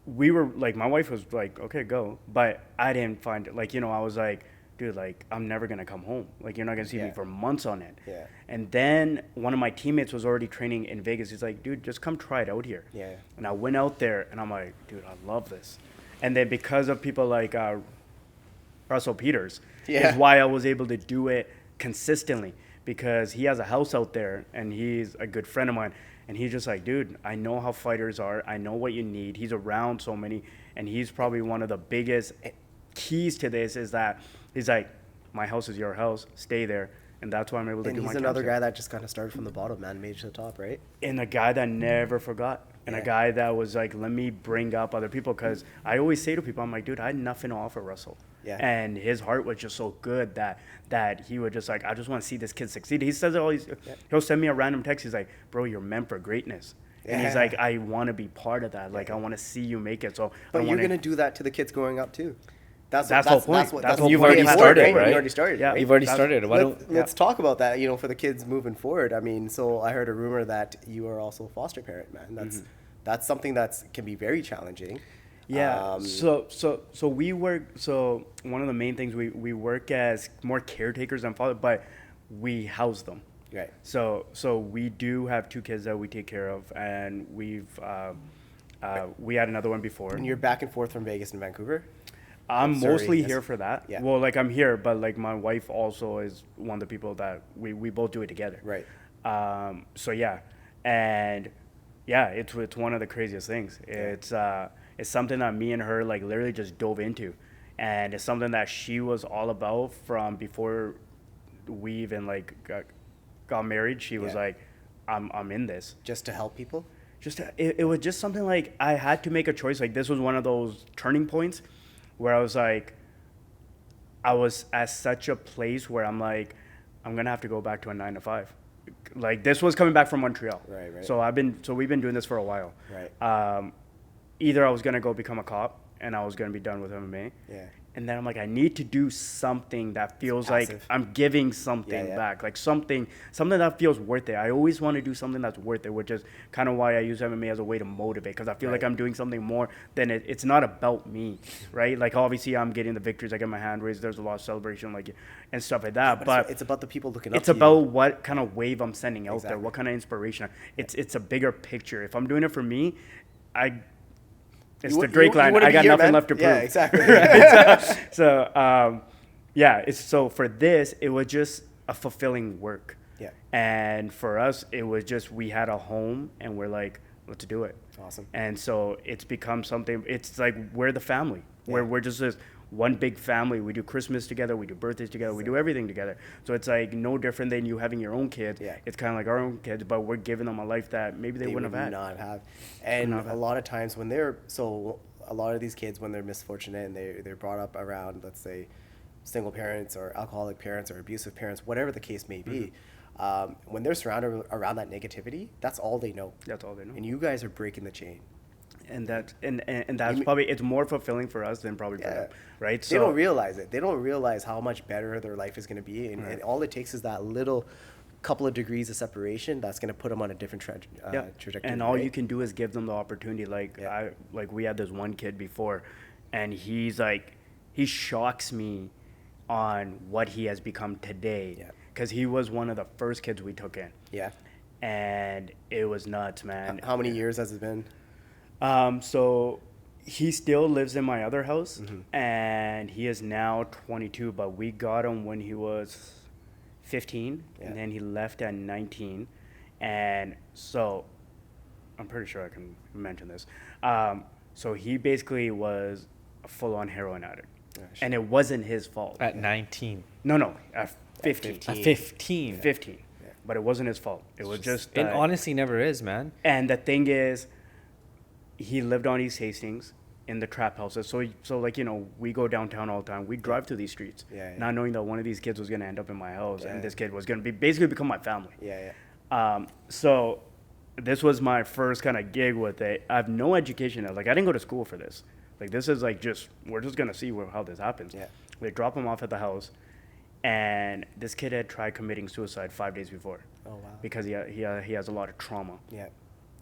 we were like, my wife was like, okay, go, but I didn't find it. Like, I was like, dude, like, I'm never gonna come home. Like, you're not gonna see me Yeah. for months on it. Yeah. And then one of my teammates was already training in Vegas. He's like, dude, just come try it out here. Yeah. And I went out there, and I'm like, dude, I love this. And then because of people like Russell Peters, Yeah. is why I was able to do it consistently, because he has a house out there, and he's a good friend of mine. And he's just like, dude, I know how fighters are. I know what you need. He's around so many, and he's probably one of the biggest keys to this is that he's like, my house is your house. Stay there. And that's why I'm able to And do my he's another camps guy that just kind of started from the bottom, man, made it to the top, right? and a guy that never forgot, and a Yeah. guy that was like, let me bring up other people, because I always say to people, I'm like, dude, I had nothing to offer Russell. Yeah. And his heart was just so good that he would just like, I just want to see this kid succeed. He says it always. He'll send me a random text. He's like, bro, you're meant for greatness. And he's Yeah. like, I want to be part of that. Like, I want to see you make it. So, I But you're wanna- gonna do that to the kids growing up too. That's the whole point. That's the You've whole already point. started, right? right? You already started, Yeah. right? You've already That's- started. Why don't? Let's talk about that, for the kids moving forward. I mean, so I heard a rumor that you are also a foster parent, man. That's something that can be very challenging. Yeah. So we work. So one of the main things we work as more caretakers than father, but we house them. Right. So we do have 2 kids that we take care of, and we had another one before. And you're back and forth from Vegas and Vancouver. I'm Sorry, mostly yes. here for that. Yeah. Well, like, I'm here, but like my wife also is one of the people that we both do it together. Right. So yeah, and yeah, it's one of the craziest things. It's something that me and her like literally just dove into, and it's something that she was all about from before we even like got married. She was Yeah. like, I'm in this. Just to help people. It was just something like I had to make a choice. Like, this was one of those turning points where I was like, I was at such a place where I'm like, I'm gonna have to go back to a 9 to 5. Like, this was coming back from Montreal. Right. So we've been doing this for a while. Right. Either I was gonna go become a cop and I was gonna be done with MMA. Yeah. And then I'm like, I need to do something that feels like passive. I'm giving something Yeah. back, like something that feels worth it. I always want to do something that's worth it, which is kind of why I use MMA as a way to motivate, because I feel like Right. I'm doing something more than it's not about me, right? Like, obviously I'm getting the victories, I get my hand raised, there's a lot of celebration, like, and stuff like that. But it's about the people looking up it's to you. about what kind of wave I'm sending out there, Exactly. what kind of inspiration. It's a bigger picture. If I'm doing it for me, it's the Drake line. wouldn't I be got here, nothing man. left to prove. Yeah, exactly. So, yeah. So for this, it was just a fulfilling work. Yeah. And for us, it was just we had a home, and we're like, let's do it. Awesome. And so it's become something. It's like we're the family. Yeah. We're just this one big family. We do Christmas together. We do birthdays together. We do everything together. So it's like no different than you having your own kids. Yeah. It's kind of like our own kids, but we're giving them a life that maybe they wouldn't would have had. not have. And not have a had. lot of times when a lot of these kids, when they're misfortunate and they're brought up around, let's say, single parents or alcoholic parents or abusive parents, whatever the case may be, when they're surrounded around that negativity, that's all they know. That's all they know. And you guys are breaking the chain. And that's probably, it's more fulfilling for us than probably for Yeah. them, right? They don't realize it. They don't realize how much better their life is going to be. And all it takes is that little couple of degrees of separation that's going to put them on a different trajectory. And all right? you can do is give them the opportunity. Like we had this one kid before, and he's like, he shocks me on what he has become today. Yeah. Because he was one of the first kids we took in. Yeah. And it was nuts, man. How many years has it been? So he still lives in my other house, Mm-hmm. and he is now 22, but we got him when he was 15, Yeah. and then he left at 19. And so I'm pretty sure I can mention this. So he basically was a full-on heroin addict, and it wasn't his fault. At 19. No, at 15. At 15. 15. But it wasn't his fault. It was just It honestly never is, man. and the thing is, he lived on East Hastings in the trap houses. So like, you know, we go downtown all the time. We drive through these streets, Yeah. not knowing that one of these kids was going to end up in my house, Yeah. and this kid was going to basically become my family. Yeah. So this was my first kind of gig with it. I have no education. Like, I didn't go to school for this. Like, this is like we're just going to see how this happens. Yeah. They drop him off at the house, and this kid had tried committing suicide 5 days before. Oh, wow. Because he has a lot of trauma. Yeah.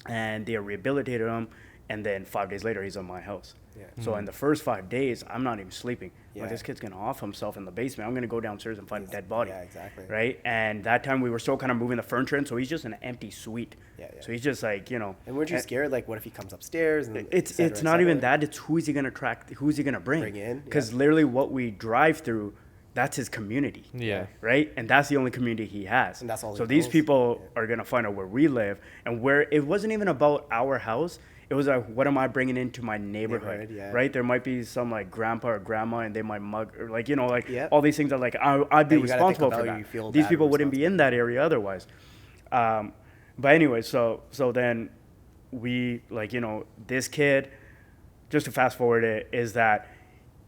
And they rehabilitated him, and then 5 days later he's in my house. Yeah. So in the first 5 days, I'm not even sleeping. Yeah. Like, this kid's gonna off himself in the basement. I'm gonna go downstairs and find a dead body. Yeah, exactly. Right? And that time we were still kind of moving the furniture in, so he's just in an empty suite. Yeah. So he's just like, you know. And weren't you scared? Like, what if he comes upstairs? And It's et cetera, it's et not even cetera? that. It's who's he gonna who's he gonna bring? Bring in, Because yeah. literally what we drive through, that's his community. Yeah. Right? And that's the only community he has. And that's all So he these knows. people are going to find out where we live, and where it wasn't even about our house. It was like, what am I bringing into my neighborhood? Yeah. Right? There might be some like grandpa or grandma, and they might mug, or like, you know, like Yeah. all these things that like I'd be Yeah, you gotta think responsible about for how that. you feel These bad people and wouldn't be in that area otherwise. But anyway, so then we, like, you know, this kid, just to fast forward it, is that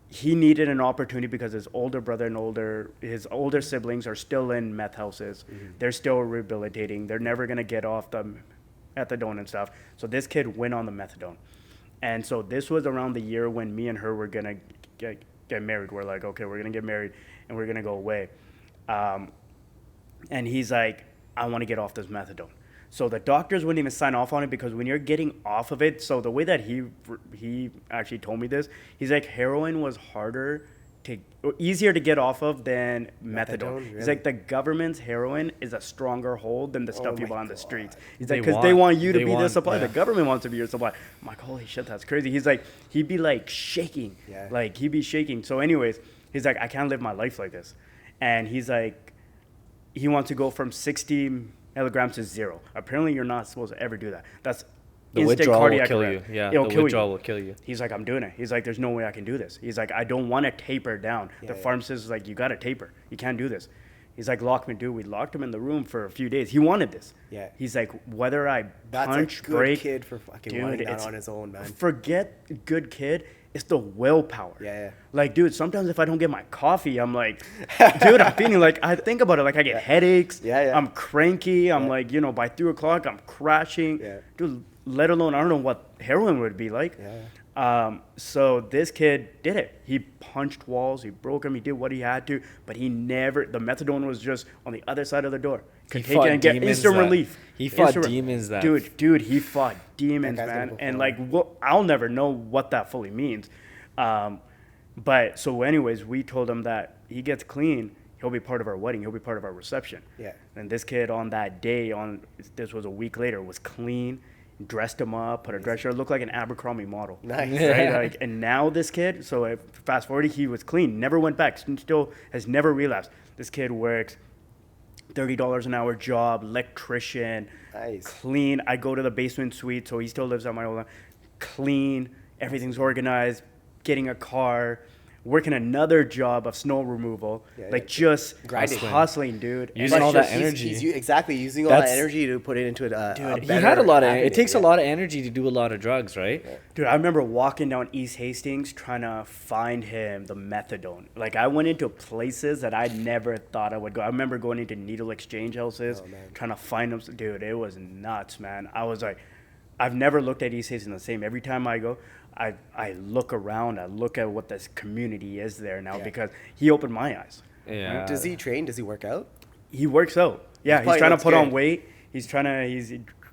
he needed an opportunity because his older brother and his older siblings are still in meth houses. Mm-hmm. They're still rehabilitating. They're never going to get off the methadone and stuff. So this kid went on the methadone. And so this was around the year when me and her were going to get married. We're like, okay, we're going to get married and we're going to go away. And he's like, I want to get off this methadone. So the doctors wouldn't even sign off on it because when you're getting off of it, so the way that he actually told me this, he's like, heroin was easier to get off of than methadone. Really? He's like, the government's heroin is a stronger hold than the stuff you my buy on the God. streets. He's They like, because they want you to they be the want- supply. yeah. The government wants to be your supply. I'm like, holy shit, that's crazy. He's like, he'd be like shaking. Yeah. Like, he'd be shaking. So anyways, he's like, I can't live my life like this. And he's like, he wants to go from 60 milligrams to 0. Apparently, you're not supposed to ever do that. That's The instant withdrawal will cardiac kill arrest. you. Yeah, It'll the kill withdrawal you. will kill you. He's like, I'm doing it. He's like, there's no way I can do this. He's like, I don't want to taper down. Yeah, The yeah. pharmacist is like, you got to taper. You can't do this. He's like, lock me, dude. We locked him in the room for a few days. He wanted this. Yeah. He's like, whether I That's punch, a good break, kid for fucking dude, wanting that it's- on his own, man. Forget good kid. It's the willpower. Yeah. Like, dude, sometimes if I don't get my coffee, I'm like, dude, I'm feeling like, I think about it, like I get headaches. Yeah. I'm cranky. I'm like, you know, by 3 o'clock, I'm crashing. Yeah. Dude, let alone, I don't know what heroin would be like. Yeah. So this kid did it. He punched walls. He broke them. He did what he had to, but the methadone was just on the other side of the door. Could He take it fought and get demons instant that- relief. he fought Instant demons that- Dude, he fought demons, That guy's gonna man. go And far. like, well, I'll never know what that fully means. But so anyways, we told him that he gets clean, he'll be part of our wedding. He'll be part of our reception. Yeah. And this kid on that day, this was a week later, was clean, dressed him up, put a dress shirt, looked like an Abercrombie model. Nice. Right? Like, and now this kid, so fast forward, he was clean, never went back, still has never relapsed. This kid works $30 an hour job, electrician, Nice. clean. I go to the basement suite, so he still lives at my old, clean, everything's organized, getting a car, working another job of snow removal, Yeah, like yeah. just Grinding. hustling, dude. Using And all it's that just- energy. He's exactly using all that That's- energy to put it into a He better had a lot of. avenue, It takes yeah. a lot of energy to do a lot of drugs, right? Dude, I remember walking down East Hastings trying to find him the methadone. Like, I went into places that I never thought I would go. I remember going into needle exchange houses, Oh, man. trying to find them. Dude, it was nuts, man. I was like, I've never looked at East Hastings the same. Every time I go, I look around, I look at what this community is there now Yeah. because he opened my eyes. Yeah. Does he train? Does he work out? He works out. Yeah, he's probably trying to looks put on good. weight. He's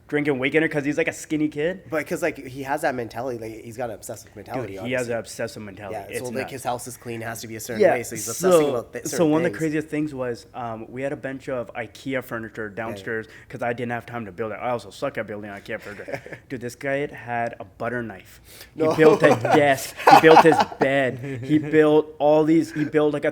drinking weight gainer because he's like a skinny kid. But because like he has that mentality, like he's got an obsessive Dude, mentality. he has obviously. an obsessive mentality. Yeah, It's so like nuts. his house is clean, it has to be a certain way. So he's obsessing about certain so one of the things. craziest things was we had a bunch of IKEA furniture downstairs because I didn't have time to build it. I also suck at building IKEA furniture. Dude, this guy had a butter knife. He No. built a desk. He built his bed. He built all these. He built like a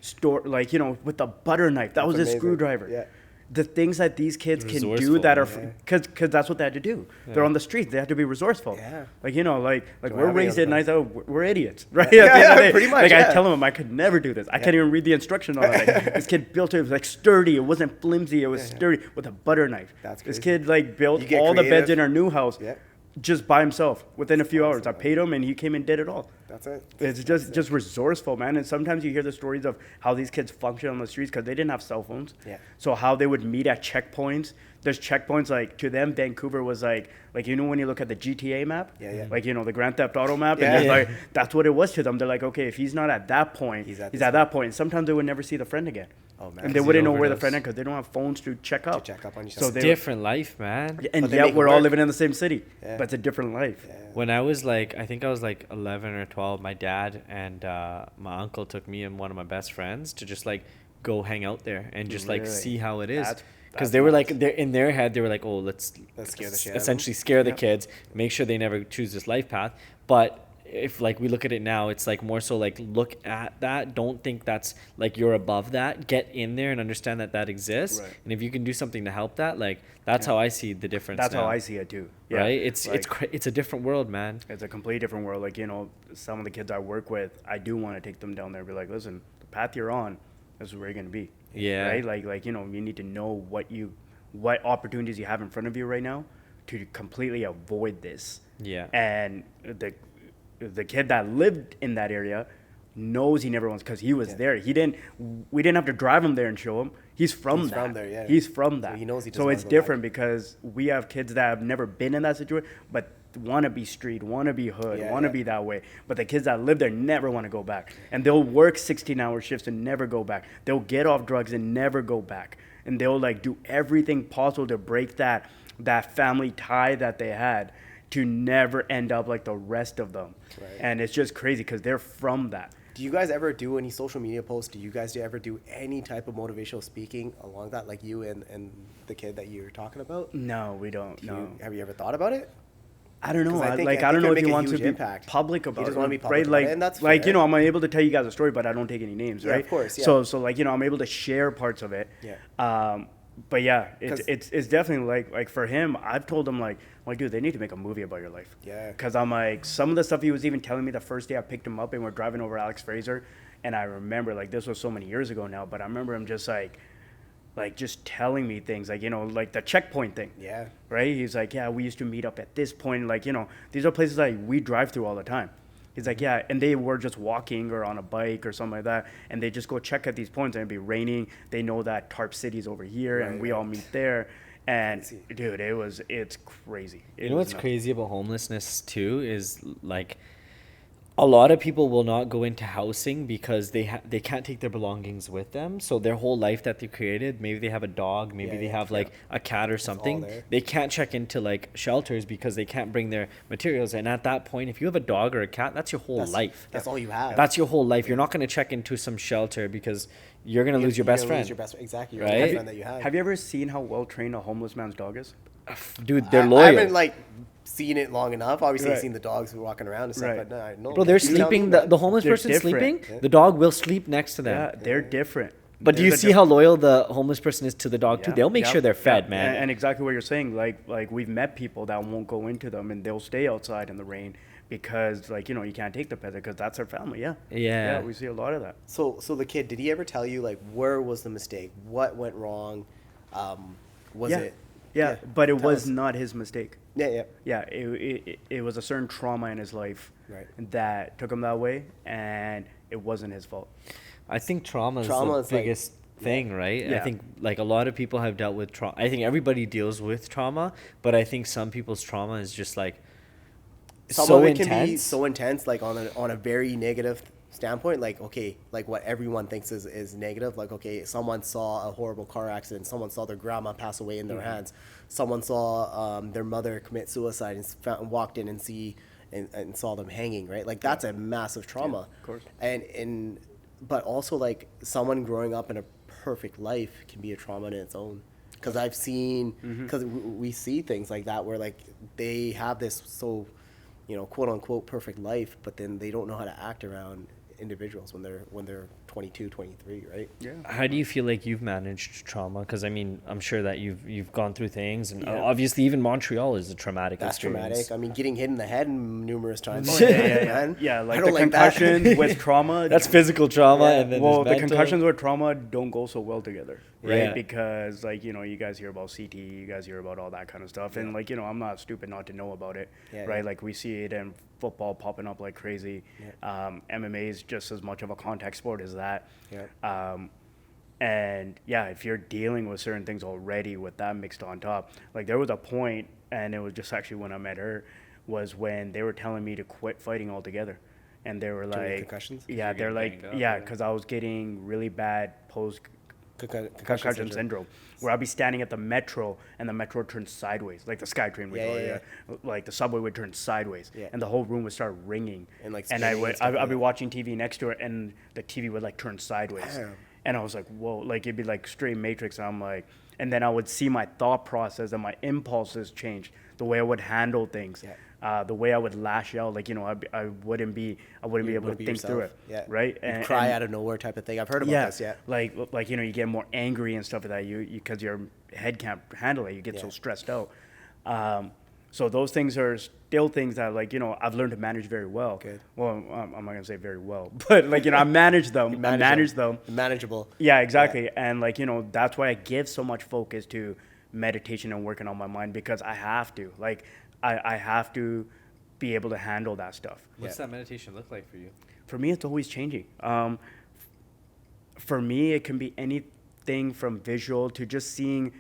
3-store, like, you know, with a butter knife. That was his amazing. screwdriver. Yeah. The things that these kids can do Resourceful, that are yeah. because that's what they had to do. They're on the streets. They have to be resourceful. Yeah. Like, you know, like Don't we're have any raised other in nice. plan. Oh, we're idiots, right? Yeah, At the end of the yeah, day. pretty much, Like, I yeah. tell him I could never do this. I can't even read the instructions on it. Like, this kid built it. It was like sturdy. It wasn't flimsy. It was sturdy with a butter knife. That's This crazy. kid like built You get all the beds creative. in our new house Yeah. just by himself within a few hours. awesome, I paid him and he came and did it all. That's it. It's just resourceful, man. And sometimes you hear the stories of how these kids function on the streets because they didn't have cell phones. Yeah. So how they would meet at checkpoints. There's checkpoints like to them. Vancouver was like you know when you look at the GTA map. Yeah, yeah. Like, you know, the Grand Theft Auto map. Yeah. And just Yeah. like that's what it was to them. They're like, okay, if he's not at that point, He's at he's this at that point. And sometimes they would never see the friend again. Oh, man. And they 'Cause wouldn't he know where the overdosed. friend is because they don't have phones to check up. check up on each So other. they Different life, man. and But they yet make it we're all work. living in the same city. Yeah. But it's a different life. When I was like, I think I was like 11 or 12, my dad and my uncle took me and one of my best friends to just like go hang out there and just like Really? see how it is. That's Because they were nuts. like, they're in their head, they were like, oh, let's scare the shit out of essentially scare the Yeah. kids, make sure they never choose this life path. But if like we look at it now, it's like more so like look at that. Don't think that's like you're above that. Get in there and understand that that exists. Right. And if you can do something to help that, like that's how I see the difference. That's now, how I see it too. Yeah. Right? It's Like, it's a different world, man. it's a completely different world. Like, you know, some of the kids I work with, I do want to take them down there and be like, listen, the path you're on, this is where you're going to be. Yeah. Right? Like, you know, you need to know what opportunities you have in front of you right now to completely avoid this. Yeah. And the kid that lived in that area knows he never wants because he was there. We didn't have to drive him there and show him. He's from He's that. from there, yeah. He's from that. he knows he doesn't So wanna it's go different because we have kids that have never been in that situation, but want to be street, want to be hood, Yeah, want to yeah. be that way. But the kids that live there never want to go back. And they'll work 16-hour shifts and never go back. They'll get off drugs and never go back. And they'll like do everything possible to break that family tie that they had to never end up like the rest of them. Right. And it's just crazy because they're from that. Do you guys ever do any social media posts? Do you guys ever do any type of motivational speaking along that, like you and the kid that you're talking about? No, we don't. Do No. you, have you ever thought about it? I don't know. 'Cause I I, think- like I I don't think know it'd if he make a wants to huge be impact. public about it. doesn't wanna be public right? about Like, it, and that's like fair. you know, I'm able to tell you guys a story, but I don't take any names, Yeah, right? of course, yeah. So like, you know, I'm able to share parts of it. Yeah. But yeah, 'Cause- it's definitely like for him, I've told him like, dude, they need to make a movie about your life. Yeah. Because I'm like, some of the stuff he was even telling me the first day I picked him up and we're driving over Alex Fraser, and I remember like this was so many years ago now, but I remember him just like just telling me things like, you know, like the checkpoint thing. Yeah. Right? He's like, yeah, we used to meet up at this point. Like, you know, these are places like we drive through all the time. He's like, yeah, and they were just walking or on a bike or something like that, and they just go check at these points, and it'd be raining. They know that Tarp City's over here, and Right, we right. all meet there. And Crazy. dude, it's crazy. You know what's crazy about homelessness too is like a lot of people will not go into housing because they can't take their belongings with them. So their whole life that they created, maybe they have a dog, maybe Yeah, they yeah, have like a cat or something. there. They can't check into like shelters because they can't bring their materials. And at that point, if you have a dog or a cat, that's your whole life. That's all you have. That's your whole life. You're not going to check into some shelter because you're going to lose your You're best gonna friend. lose your best, exactly. Your Right? best friend that you have. Have you ever seen how well trained a homeless man's dog is? Dude, they're I loyal. haven't like seen it long enough. Obviously, I've Right. seen the dogs walking around and stuff, Right. but no, I know. Bro, they're You tell me, sleeping. man. The homeless They're person different. sleeping, the dog will sleep next to them. Yeah, they're different. But do you see how loyal the homeless person is to the dog too? They'll make sure they're fed, man. And exactly what you're saying. Like we've met people that won't go into them and they'll stay outside in the rain because like you can't take the pet because that's their family. Yeah, we see a lot of that. So the kid, did he ever tell you like where was the mistake? What went wrong? Was it? Yeah, but it was not his mistake. Yeah. It was a certain trauma in his life that took him that way, and it wasn't his fault. I think trauma is the biggest thing, right? I think like a lot of people have dealt with trauma. I think everybody deals with trauma, but I think some people's trauma is just like so intense. Can be so intense, like on a very negative standpoint, like okay, like what everyone thinks is negative, like okay, someone saw a horrible car accident, someone saw their grandma pass away in their hands, someone saw their mother commit suicide and walked in and saw them hanging, right? Like that's a massive trauma. Of course. And but also like someone growing up in a perfect life can be a trauma in its own, because I've seen, because we see things like that where like they have this quote unquote perfect life, but then they don't know how to act around individuals when they're 22, 23, right? Yeah. How do you feel like you've managed trauma? Because I mean, I'm sure that you've gone through things, and obviously even Montreal is a traumatic experience. Traumatic. I mean, getting hit in the head numerous times. Yeah, like the concussions with trauma. That's physical trauma, and then the concussions with trauma don't go so well together, right? Yeah. Because like you guys hear about CT, you guys hear about all that kind of stuff, and like I'm not stupid not to know about it, right? Like we see it in football popping up like crazy. MMA is just as much of a contact sport as that. And if you're dealing with certain things already with that mixed on top, like there was a point, and it was just actually when I met her, was when they were telling me to quit fighting altogether, and they were like, concussions? Yeah, they're like, because I was getting really bad post concussion syndrome, where I'd be standing at the metro and the metro turned sideways, like the SkyTrain would go, like the subway would turn sideways, and the whole room would start ringing, and I'd be watching TV next to it, and the TV would like turn sideways, and I was like, whoa, like it'd be like straight Matrix, and I'm like, and then I would see my thought process and my impulses change, the way I would handle things. The way I would lash out, like I wouldn't be able to think through it, right? And cry out of nowhere type of thing. I've heard about this. Like you get more angry and stuff like that. You because your head can't handle it. You get so stressed out. So those things are still things that like I've learned to manage very well. Good. Well, I'm not gonna say very well, but like I manage them. I manage them. Manageable. Yeah, exactly. Yeah. And like that's why I give so much focus to meditation and working on my mind, because I have to. Like I have to be able to handle that stuff. What's that meditation look like for you? For me, it's always changing. For me, it can be anything from visual to just seeing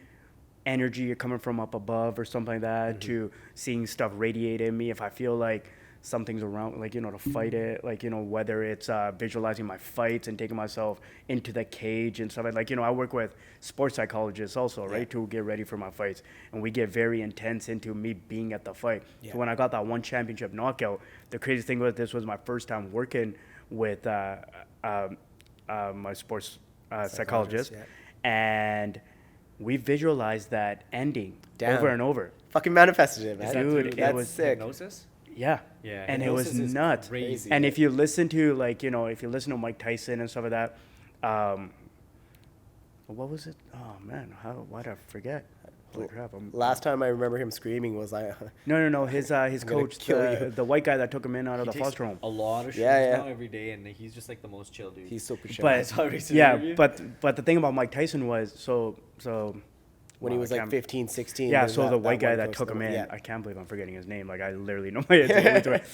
energy coming from up above or something like that, to seeing stuff radiate in me. If I feel like something's around, like, to fight it, like, whether it's visualizing my fights and taking myself into the cage and stuff like, I work with sports psychologists also, right, to get ready for my fights. And we get very intense into me being at the fight. So when I got that one championship knockout, the crazy thing was this was my first time working with my sports psychologist. And we visualized that ending over and over. Fucking manifested it, man. Dude, That's it was sick. Hypnosis? Yeah. And it was nuts. Crazy. And if you listen to if you listen to Mike Tyson and stuff like that, what was it? Oh man, why did I forget? Holy crap! Last time I remember him screaming was No. His coach, the white guy that took him in out of the foster home. A lot of shots now every day, and he's just like the most chill dude. He's super chill. But the thing about Mike Tyson was so. When he was like 15, 16. Yeah, so the white guy that took him in, I can't believe I'm forgetting his name. Like, I literally know my head.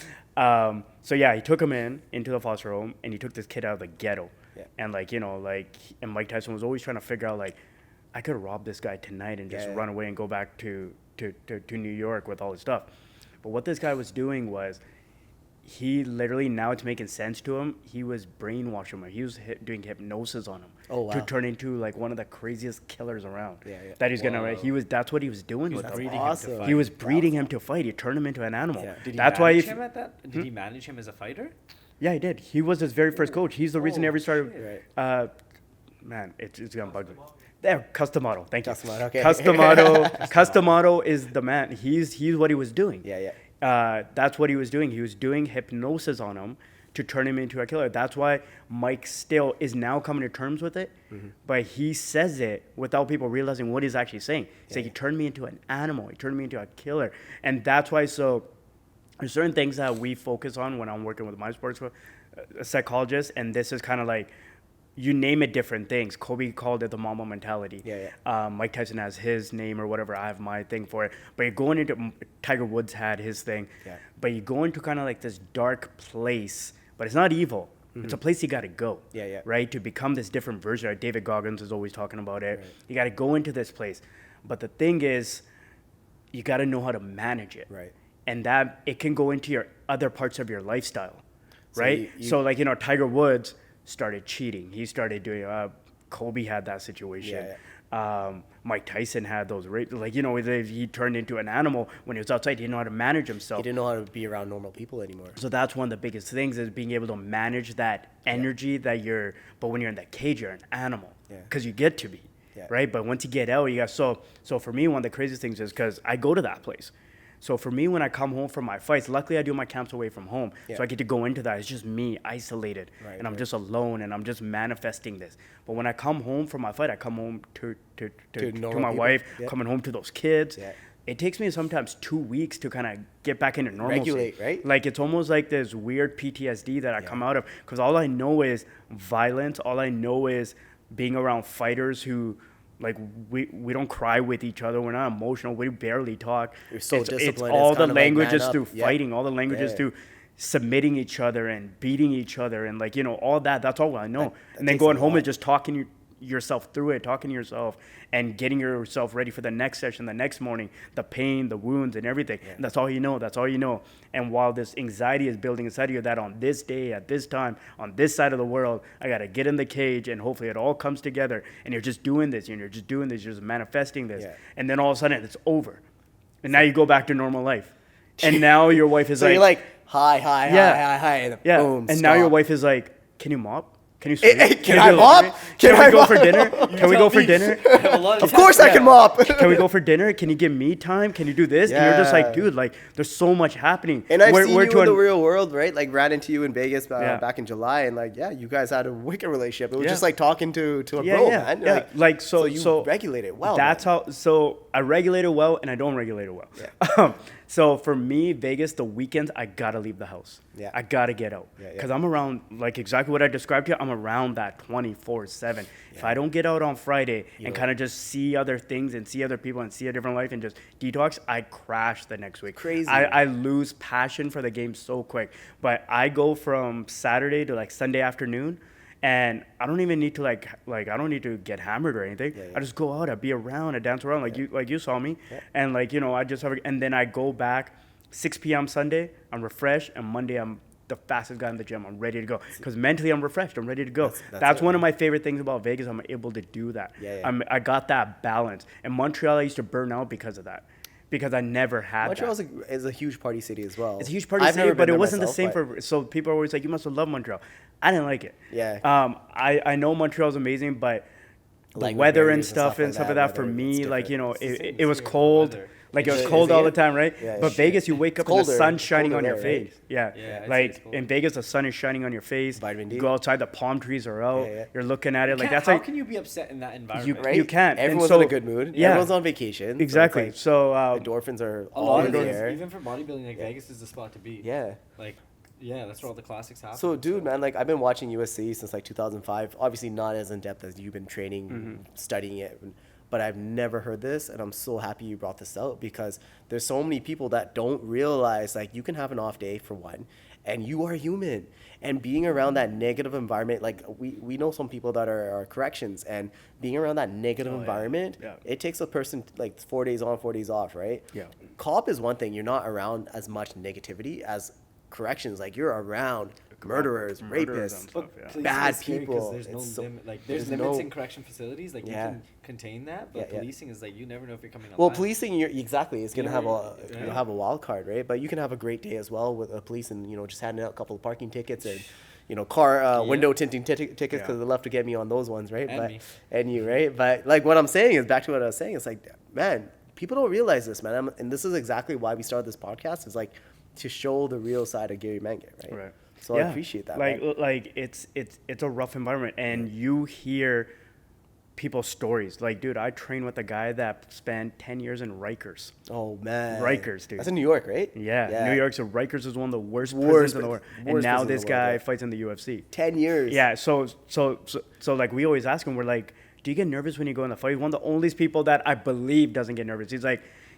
So, yeah, he took him into the foster home, and he took this kid out of the ghetto. Yeah. And, and Mike Tyson was always trying to figure out, I could rob this guy tonight and just run away and go back to New York with all his stuff. But what this guy was doing was, he literally, now it's making sense to him, he was brainwashing him. He was doing hypnosis on him to turn into one of the craziest killers around. That he's gonna. That's what he was doing with him. Awesome. He was breeding him to fight. He turned him into an animal. Yeah. Did he manage him as a fighter? Yeah, he did. He was his very first coach. He's the reason he ever started. Man, it's gonna bug me. There, Customato. Thank you. Customato. Okay. Customato is the man. He's what he was doing. Yeah. That's what he was doing. He was doing hypnosis on him to turn him into a killer. That's why Mike still is now coming to terms with it, but he says it without people realizing what he's actually saying. He's like, he turned me into an animal. He turned me into a killer. And that's why, so there's certain things that we focus on when I'm working with my sports psychologist, and this is kind of like, you name it different things. Kobe called it the Mamba mentality. Mike Tyson has his name or whatever. I have my thing for it. But you're going into, Tiger Woods had his thing. But you go into kind of like this dark place, but it's not evil. It's a place you got to go. Right? To become this different version. Like David Goggins is always talking about it. You got to go into this place. But the thing is, you got to know how to manage it. And that it can go into your other parts of your lifestyle. Right? So like, Tiger Woods started cheating. He started doing, Kobe had that situation. Mike Tyson had those, like, he turned into an animal when he was outside. He didn't know how to manage himself. He didn't know how to be around normal people anymore. So that's one of the biggest things, is being able to manage that energy that but when you're in that cage, you're an animal because you get to be, right? But once you get out, you got, so for me, one of the craziest things is because I go to that place. So for me, when I come home from my fights, luckily I do my camps away from home. So I get to go into that. It's just me, isolated. And I'm just alone, and I'm just manifesting this. But when I come home from my fight, I come home to my wife, coming home to those kids. It takes me sometimes 2 weeks to kind of get back into normalcy. Regulate, right? Like, it's almost like this weird PTSD that I come out of. Because all I know is violence. All I know is being around fighters who... Like, we don't cry with each other. We're not emotional. We barely talk. You're so disciplined. It's all the languages like through fighting, all the languages through submitting each other and beating each other. And, like, all that. That's all I know. And then going home and just talking yourself through it, talking to yourself and getting yourself ready for the next session, the next morning, the pain, the wounds and everything. And that's all you know. That's all you know. And while this anxiety is building inside of you, that on this day, at this time, on this side of the world, I got to get in the cage, and hopefully it all comes together, and you're just doing this, and you're just doing this, you're just manifesting this. And then all of a sudden it's over. And now you go back to normal life. And now your wife is so like... you're like, hi, and then boom, and stop. now your wife is like, can you mop? Can you sweep? Hey, can I mop? Can we go for dinner? Can we go for dinner? Of course I can mop. Can we go for dinner? Can you give me time? Can you do this? And you're just like, dude, like, there's so much happening. And I've seen you in the real world, right? Like, ran into you in Vegas back in July, and like, you guys had a wicked relationship. It was just like talking to a bro, man. Like, so you regulate it well. That's man. how. So I regulate it well, and I don't regulate it well. So for me, Vegas, the weekends, I gotta leave the house. I gotta get out. Because I'm around, like exactly what I described to you, I'm around that 24/7. If I don't get out on Friday and kind of just see other things and see other people and see a different life and just detox, I crash the next week. Crazy. I lose passion for the game so quick. But I go from Saturday to like Sunday afternoon, and I don't even need to like I don't need to get hammered or anything. I just go out, I be around, I dance around like you saw me, and like I just have, and then I go back 6 p.m. Sunday. I'm refreshed, and Monday I'm the fastest guy in the gym. I'm ready to go because mentally I'm refreshed. I'm ready to go. That's one of my favorite things about Vegas. I'm able to do that. I got that balance. In Montreal, I used to burn out because of that. Because I never had Montreal is a huge party city as well. It's a huge party city, but it wasn't the same so people are always like, you must have loved Montreal. I didn't like it. I know Montreal's amazing, but the weather and stuff like that for me, like, it was cold. Like, it was cold all the time, right? But Vegas, you wake up and the sun's shining on your face. Like, in Vegas, the sun is shining on your face. Vitamin D. You go outside, the palm trees are out. You're looking at it. Like, that's how like... can you be upset in that environment? You can't. Everyone's in a good mood. Everyone's on vacation. Exactly. So endorphins are all in the air. Even for bodybuilding, like, Vegas is the spot to be. Like, that's where all the classics happen. So, dude, man, like, I've been watching UFC since, like, 2005. Obviously not as in-depth as you've been training, studying it. But I've never heard this, and I'm so happy you brought this out because there's so many people that don't realize, like, you can have an off day for one, and you are human. And being around that negative environment, like, we know some people that are corrections, and being around that negative environment, it takes a person, like, 4 days on, 4 days off, right? Co-op is one thing. You're not around as much negativity as corrections. Like, you're around murderers, rapists, bad people. There's no limit. Like, there's limits in correction facilities. Like, you can contain that, but policing is like, you never know if you're coming alive. Well, policing, it's gonna have you'll have a wild card, right? But you can have a great day as well with police, and just handing out a couple of parking tickets and car window tinting tickets because they love to get me on those ones, right? And you, right? But like what I'm saying is back to what I was saying. It's like, man, people don't realize this, man, and this is exactly why we started this podcast. Is like to show the real side of Gary Mangat, right? So I appreciate that. Like man. like it's a rough environment, and you hear people's stories. Like, dude, I trained with a guy that spent 10 years in Rikers. Oh man, Rikers, dude. That's in New York, right? Yeah, New York. So Rikers is one of the worst prisons in the world, and worst now prison in this the world, guy yeah. fights in the UFC. 10 years. Yeah, so like we always ask him, we're like, do you get nervous when you go in the fight? He's one of the only people that I believe doesn't get nervous.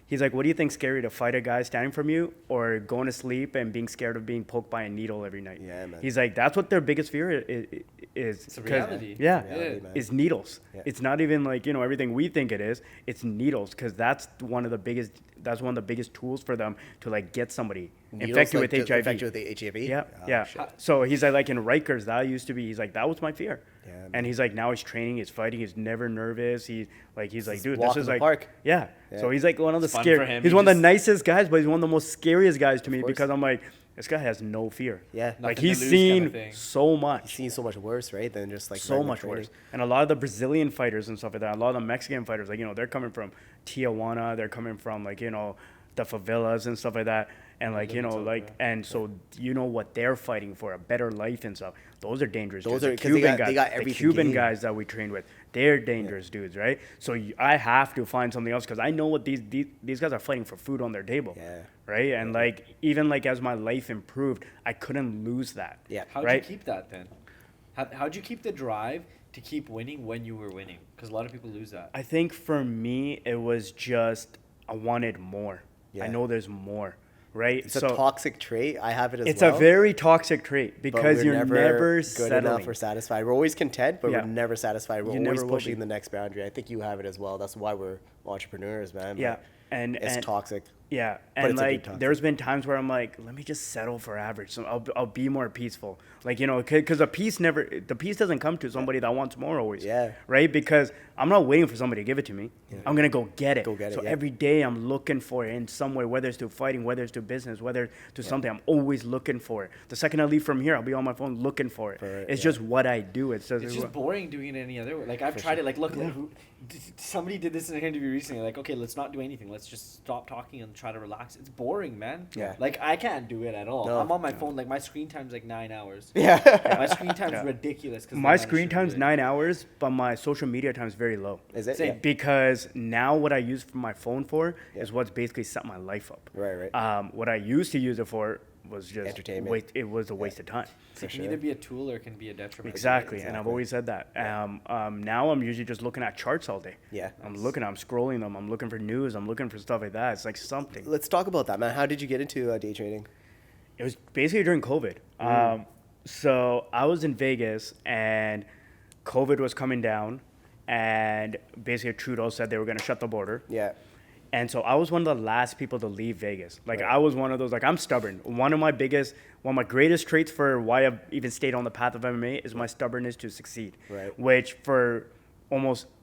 He's like, what do you think's scary, to fight a guy standing from you, or going to sleep and being scared of being poked by a needle every night? Yeah, man. He's like, that's what their biggest fear is. It's a reality. Yeah, Reality, man. is needles. Yeah. It's not even like, everything we think it is. It's needles, because that's one of the biggest tools for them to like get somebody infected with HIV. Infected with HIV? Yeah, Oh, yeah. shit. So he's like in Rikers, that used to be. He's like, that was my fear. Yeah, man. And he's like, now he's training, he's fighting, he's never nervous. He's like, dude, walk this in is the like, park. yeah. Yeah. So he's like one of the It's fun scary. for him. He's He one of the just- nicest guys, but he's one of the most scariest guys to me, course. because I'm like, this guy has no fear. Yeah. Like, Nothing he's to lose seen kind of thing. so much. Seen so much worse, right? Than just like So regular much training. worse. And a lot of the Brazilian fighters and stuff like that, a lot of the Mexican fighters, like, they're coming from Tijuana, they're coming from like, the favelas and stuff like that. And like, and so what they're fighting for, a better life and stuff. Those are dangerous Those dudes. are- The 'cause they Cuban got- they guys, got the everything Cuban gained. guys that we trained with, they're dangerous dudes, right? So I have to find something else, because I know what these guys are fighting for, food on their table. Yeah. Right? And like, even like as my life improved, I couldn't lose that. Yeah. How'd Right? you keep that then? How'd you keep the drive to keep winning when you were winning? Because a lot of people lose that. I think for me, it was just, I wanted more. Yeah. I know there's more, right? It's a toxic trait. I have it as It's well. a very toxic trait, but because we're you're never good settling. enough or satisfied. We're always content, but Yeah. we're never satisfied. We're You always never will pushing be. the next boundary. I think you have it as well. That's why we're entrepreneurs, man. Yeah, But and it's toxic. Yeah, But and it's a good like toxic. there's been times where I'm like, let me just settle for average. So I'll be more peaceful. Like, because the peace doesn't come to somebody that wants more always. Yeah. Right? Because I'm not waiting for somebody to give it to me. Yeah. I'm gonna go get it. Go get it, So yeah. every day I'm looking for it in some way, whether it's to fighting, whether it's to business, whether to something. I'm always looking for it. The second I leave from here, I'll be on my phone looking for it. It's just what I do. It's It's just boring doing it any other way. Like, I've tried it. Like, look, somebody did this in an interview recently. Like, okay, let's not do anything. Let's just stop talking and try to relax. It's boring, man. Yeah. Like, I can't do it at all. No. I'm on my phone. Like, my screen time's like 9 hours. Yeah. My screen time's ridiculous. my screen time's 9 hours, but my social media time's very low. Is it? Same. Yeah. Because now what I use for my phone for is what's basically set my life up. Right, right. What I used to use it for was just Entertainment. It was a waste of time. It can either be a tool or it can be a detriment. Exactly, and I've always said that. Now I'm usually just looking at charts all day. Yeah. I'm scrolling them. I'm looking for news. I'm looking for stuff like that. It's like something. Let's talk about that, man. How did you get into day trading? It was basically during COVID. So I was in Vegas, and COVID was coming down, and basically Trudeau said they were going to shut the border. Yeah. And so I was one of the last people to leave Vegas. Like, Right. I was one of those, like, I'm stubborn. One of my greatest traits for why I've even stayed on the path of MMA is my stubbornness to succeed. Right. Which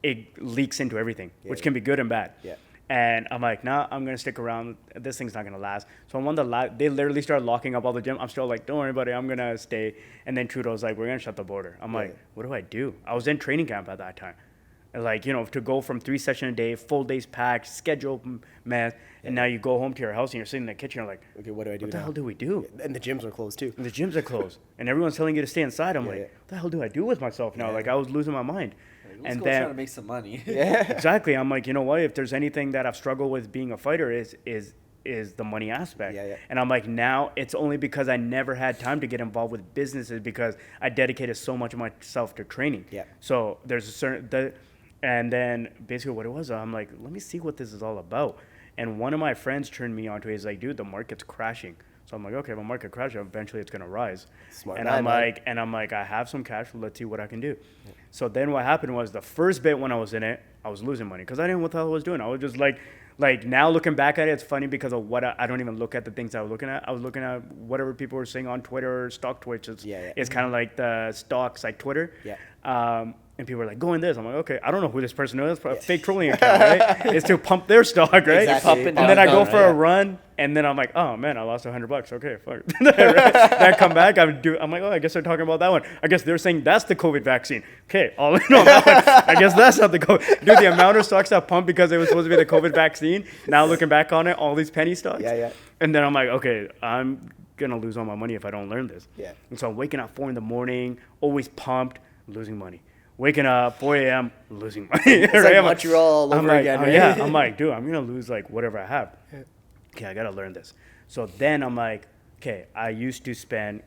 it leaks into everything, Yeah, which yeah. can be good and bad. Yeah. And I'm like, nah, I'm going to stick around. This thing's not going to last. So I'm one of the they literally started locking up all the gym. I'm still like, don't worry about it. I'm going to stay. And then Trudeau's like, we're going to shut the border. I'm like, what do I do? I was in training camp at that time. And like, to go from 3 sessions a day, full days packed, schedule mess, and now you go home to your house and you're sitting in the kitchen, you're like, Okay, what do I do what the now? hell do we do? And the gyms are closed too. And the gyms are closed, and everyone's telling you to stay inside. I'm Yeah, like, yeah. what the hell do I do with myself now? Yeah. Like, I was losing my mind. Let's And go then try to make some money. Yeah. exactly, I'm like, you know what? If there's anything that I've struggled with being a fighter is the money aspect. Yeah, yeah. And I'm like, now it's only because I never had time to get involved with businesses because I dedicated so much of myself to training. Yeah. So there's a certain and then basically what it was, I'm like, let me see what this is all about. And one of my friends turned me onto it. He's like, dude, the market's crashing. So I'm like, okay, if the market crashes, eventually it's gonna rise. Smart And man, I'm like, I have some cash. Let's see what I can do. Yeah. So then what happened was the first bit when I was in it, I was losing money because I didn't know what the hell I was doing. I was just like now looking back at it, it's funny because of what I don't even look at the things I was looking at. I was looking at whatever people were saying on Twitter or stock Twitch. It's kind of like the stocks like Twitter. Yeah. And people were like, go in this. I'm like, okay, I don't know who this person is. A fake trolling account, right? It's to pump their stock, right? Exactly. And then I go for a run, and then I'm like, oh man, I lost $100. Okay, fuck. Then I come back, I'm like, oh, I guess they're talking about that one. I guess they're saying that's the COVID vaccine. Okay, all in on that one. I guess that's not the COVID. Dude, the amount of stocks that pumped because it was supposed to be the COVID vaccine. Now looking back on it, all these penny stocks. Yeah, yeah. And then I'm like, okay, I'm gonna lose all my money if I don't learn this. Yeah. And so I'm waking up 4 a.m, always pumped, losing money. Waking up 4 a.m, losing money. It's Right? like I'm Montreal all I'm over like, again, oh, right? yeah. I'm like, dude, I'm gonna lose like whatever I have. Okay, I gotta learn this. So then I'm like, okay, I used to spend.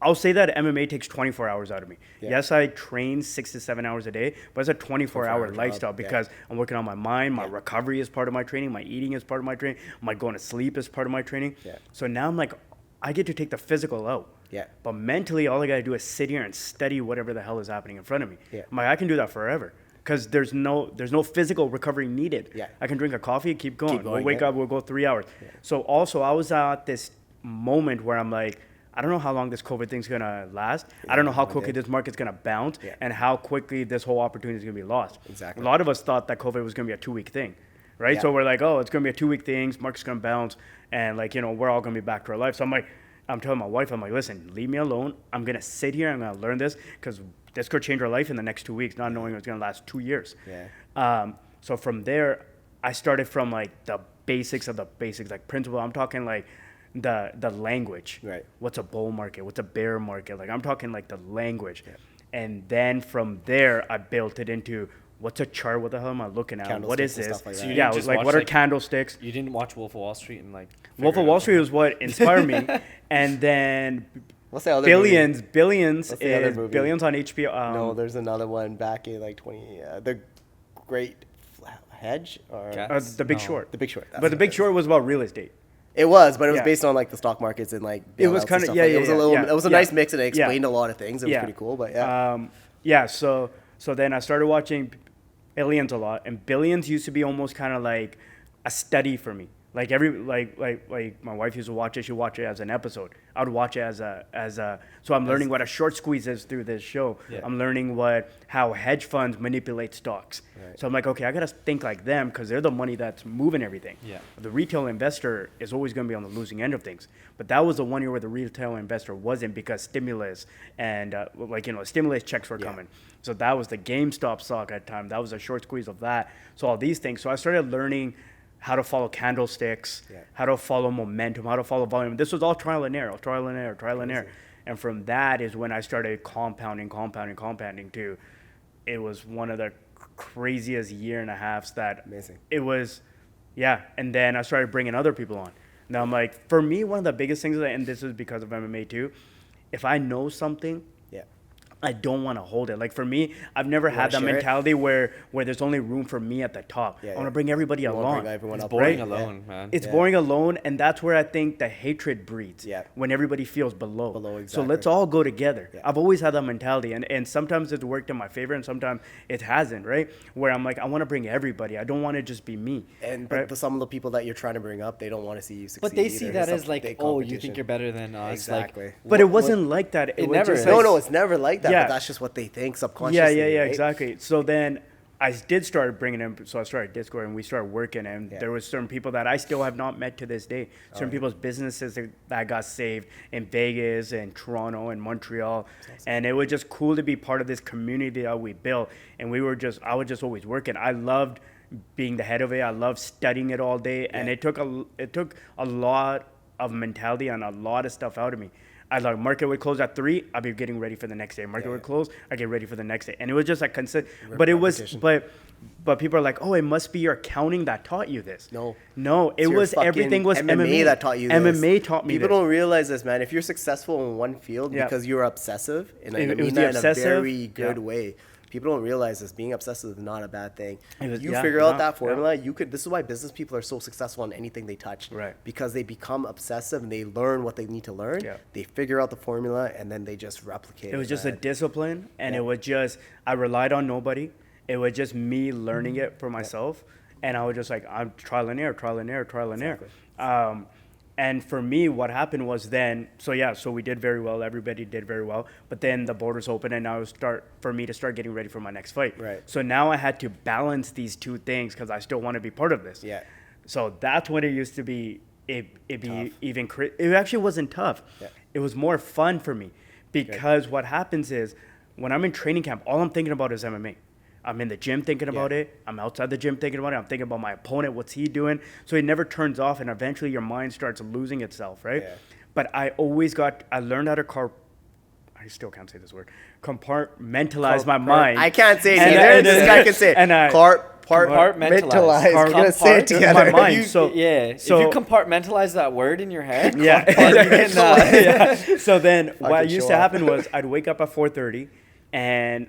I'll say that MMA takes 24 hours out of me. Yeah. Yes, I train 6 to 7 hours a day, but it's a 24-hour job, lifestyle yeah. because I'm working on my mind. My recovery is part of my training. My eating is part of my training. My going to sleep is part of my training. Yeah. So now I'm like, I get to take the physical out. Yeah. But mentally, all I got to do is sit here and study whatever the hell is happening in front of me. Yeah. I'm like, I can do that forever because there's no physical recovery needed. Yeah. I can drink a coffee and keep going. We'll wake yeah. up, we'll go 3 hours. Yeah. So also, I was at this moment where I'm like, I don't know how long this COVID thing's gonna last. I don't know how quickly this market's gonna bounce and how quickly this whole opportunity is gonna be lost. Exactly. A lot of us thought that COVID was gonna be a 2-week thing, right? Yeah. So we're like, oh, it's gonna be a 2-week thing. Market's gonna bounce, and like we're all gonna be back to our life. So I'm telling my wife, I'm like, listen, leave me alone. I'm gonna sit here. I'm gonna learn this because this could change our life in the next 2 weeks, not knowing it's gonna last 2 years. Yeah. So from there, I started from like the basics of the basics, like principle. I'm talking like the language. Right. What's a bull market? What's a bear market? Like I'm talking like the language. Yeah. And then from there, I built it into what's a chart? What the hell am I looking at? What is Candlesticks and this? stuff like So that. you Yeah, didn't just like watch, what are like- candlesticks? You didn't watch Wolf of Wall Street and like. Wolf figure of it Wall out? Street was what inspired me. And then What's the other Billions What's the other is movie? Billions on HBO. No, there's another one back in like 20. The Great Hedge or Cat? The Big No. Short. The Big Short. that's But The what Big it is. Short was about real estate. It was, but it was Yeah. based on like the stock markets and like It was bailouts and kinda- stuff yeah, like yeah, It was a yeah, little. yeah, It was a yeah. nice mix and it Yeah. explained a lot of things. It was pretty cool, but yeah. Yeah. So then I started watching Aliens a lot, and Billions used to be almost kind of like a study for me. Like like my wife used to watch it. She'd watch it as an episode. I would watch it as a. So I'm learning what a short squeeze is through this show. Yeah. I'm learning how hedge funds manipulate stocks. Right. So I'm like, okay, I gotta think like them because they're the money that's moving everything. Yeah. The retail investor is always going to be on the losing end of things. But that was the one year where the retail investor wasn't because stimulus and stimulus checks were coming. So that was the GameStop stock at the time. That was a short squeeze of that. So all these things. So I started learning how to follow candlesticks, how to follow momentum, how to follow volume. This was all trial and error, trial and error, trial and error. And from that is when I started compounding too. It was one of the craziest year and a halves that Amazing. it was, yeah. And then I started bringing other people on. Now I'm like, for me, one of the biggest things, and this is because of MMA too, if I know something, Yeah. I don't want to hold it. Like for me, I've never had that share it? mentality where there's only room for me at the top. Yeah, I want yeah. to bring everybody You wanna along. bring everyone It's up, boring right? alone, man. It's Yeah. boring alone, and that's where I think the hatred breeds. Yeah. When everybody feels below. Below, So exactly. let's all go together. Yeah. I've always had that mentality, and sometimes it's worked in my favor, and sometimes it hasn't. Right? Where I'm like, I want to bring everybody. I don't want to just be me. And right? but some of the people that you're trying to bring up, they don't want to see you succeed. But they see either. that It's as a like, big oh, you competition. think you're better than us. Exactly. Like, But it wasn't like that. It was never just is. like, No, it's never like that. Yeah. But that's just what they think subconsciously. Yeah, right? exactly. So then I did start bringing in. So I started Discord, and we started working. And Yeah. there was certain people that I still have not met to this day. Certain people's businesses that got saved in Vegas and Toronto and Montreal, and it was just cool to be part of this community that we built. And I was just always working. I loved being the head of it. I loved studying it all day, and it took a lot of mentality and a lot of stuff out of me. I like market would close at 3, I'd be getting ready for the next day. Market would close, I get ready for the next day, and it was just like consistent. But it was, Repetition. but people are like, oh, it must be your accounting that taught you this. No. it Your was fucking everything was MMA that taught you this. MMA taught me People this. don't realize this, man. If you're successful in one field Yeah. because you're obsessive, and I It was mean the that in a obsessive, very good yeah. way. People don't realize this. Being obsessive is not a bad thing. You yeah, figure out no, that yeah. formula, you could. This is why business people are so successful in anything they touch. Right. Because they become obsessive and they learn what they need to learn. Yeah. They figure out the formula and then they just replicate it. It was just a man. discipline, and Yeah. it was just I relied on nobody. It was just me learning it for myself, and I was just like, I'm trial and error. And for me, what happened was then, so we did very well. Everybody did very well, but then the borders opened, and now it was for me to start getting ready for my next fight. Right. So now I had to balance these two things because I still want to be part of this. Yeah. So that's when it used to be. It be Tough. even. It actually wasn't tough. Yeah. It was more fun for me because what happens is when I'm in training camp, all I'm thinking about is MMA. I'm in the gym thinking about it. I'm outside the gym thinking about it. I'm thinking about my opponent. What's he doing? So it never turns off, and eventually your mind starts losing itself, right? Yeah. but I learned how to I still can't say this word. Compartmentalize my mind. I can't say it And either. I- This guy can say it. and I- Compartmentalize. We're gonna say it together. my mind. If So if you compartmentalize that word in your head, yeah. Yeah. So then what Fucking used show to off. happen was I'd wake up at 4:30 and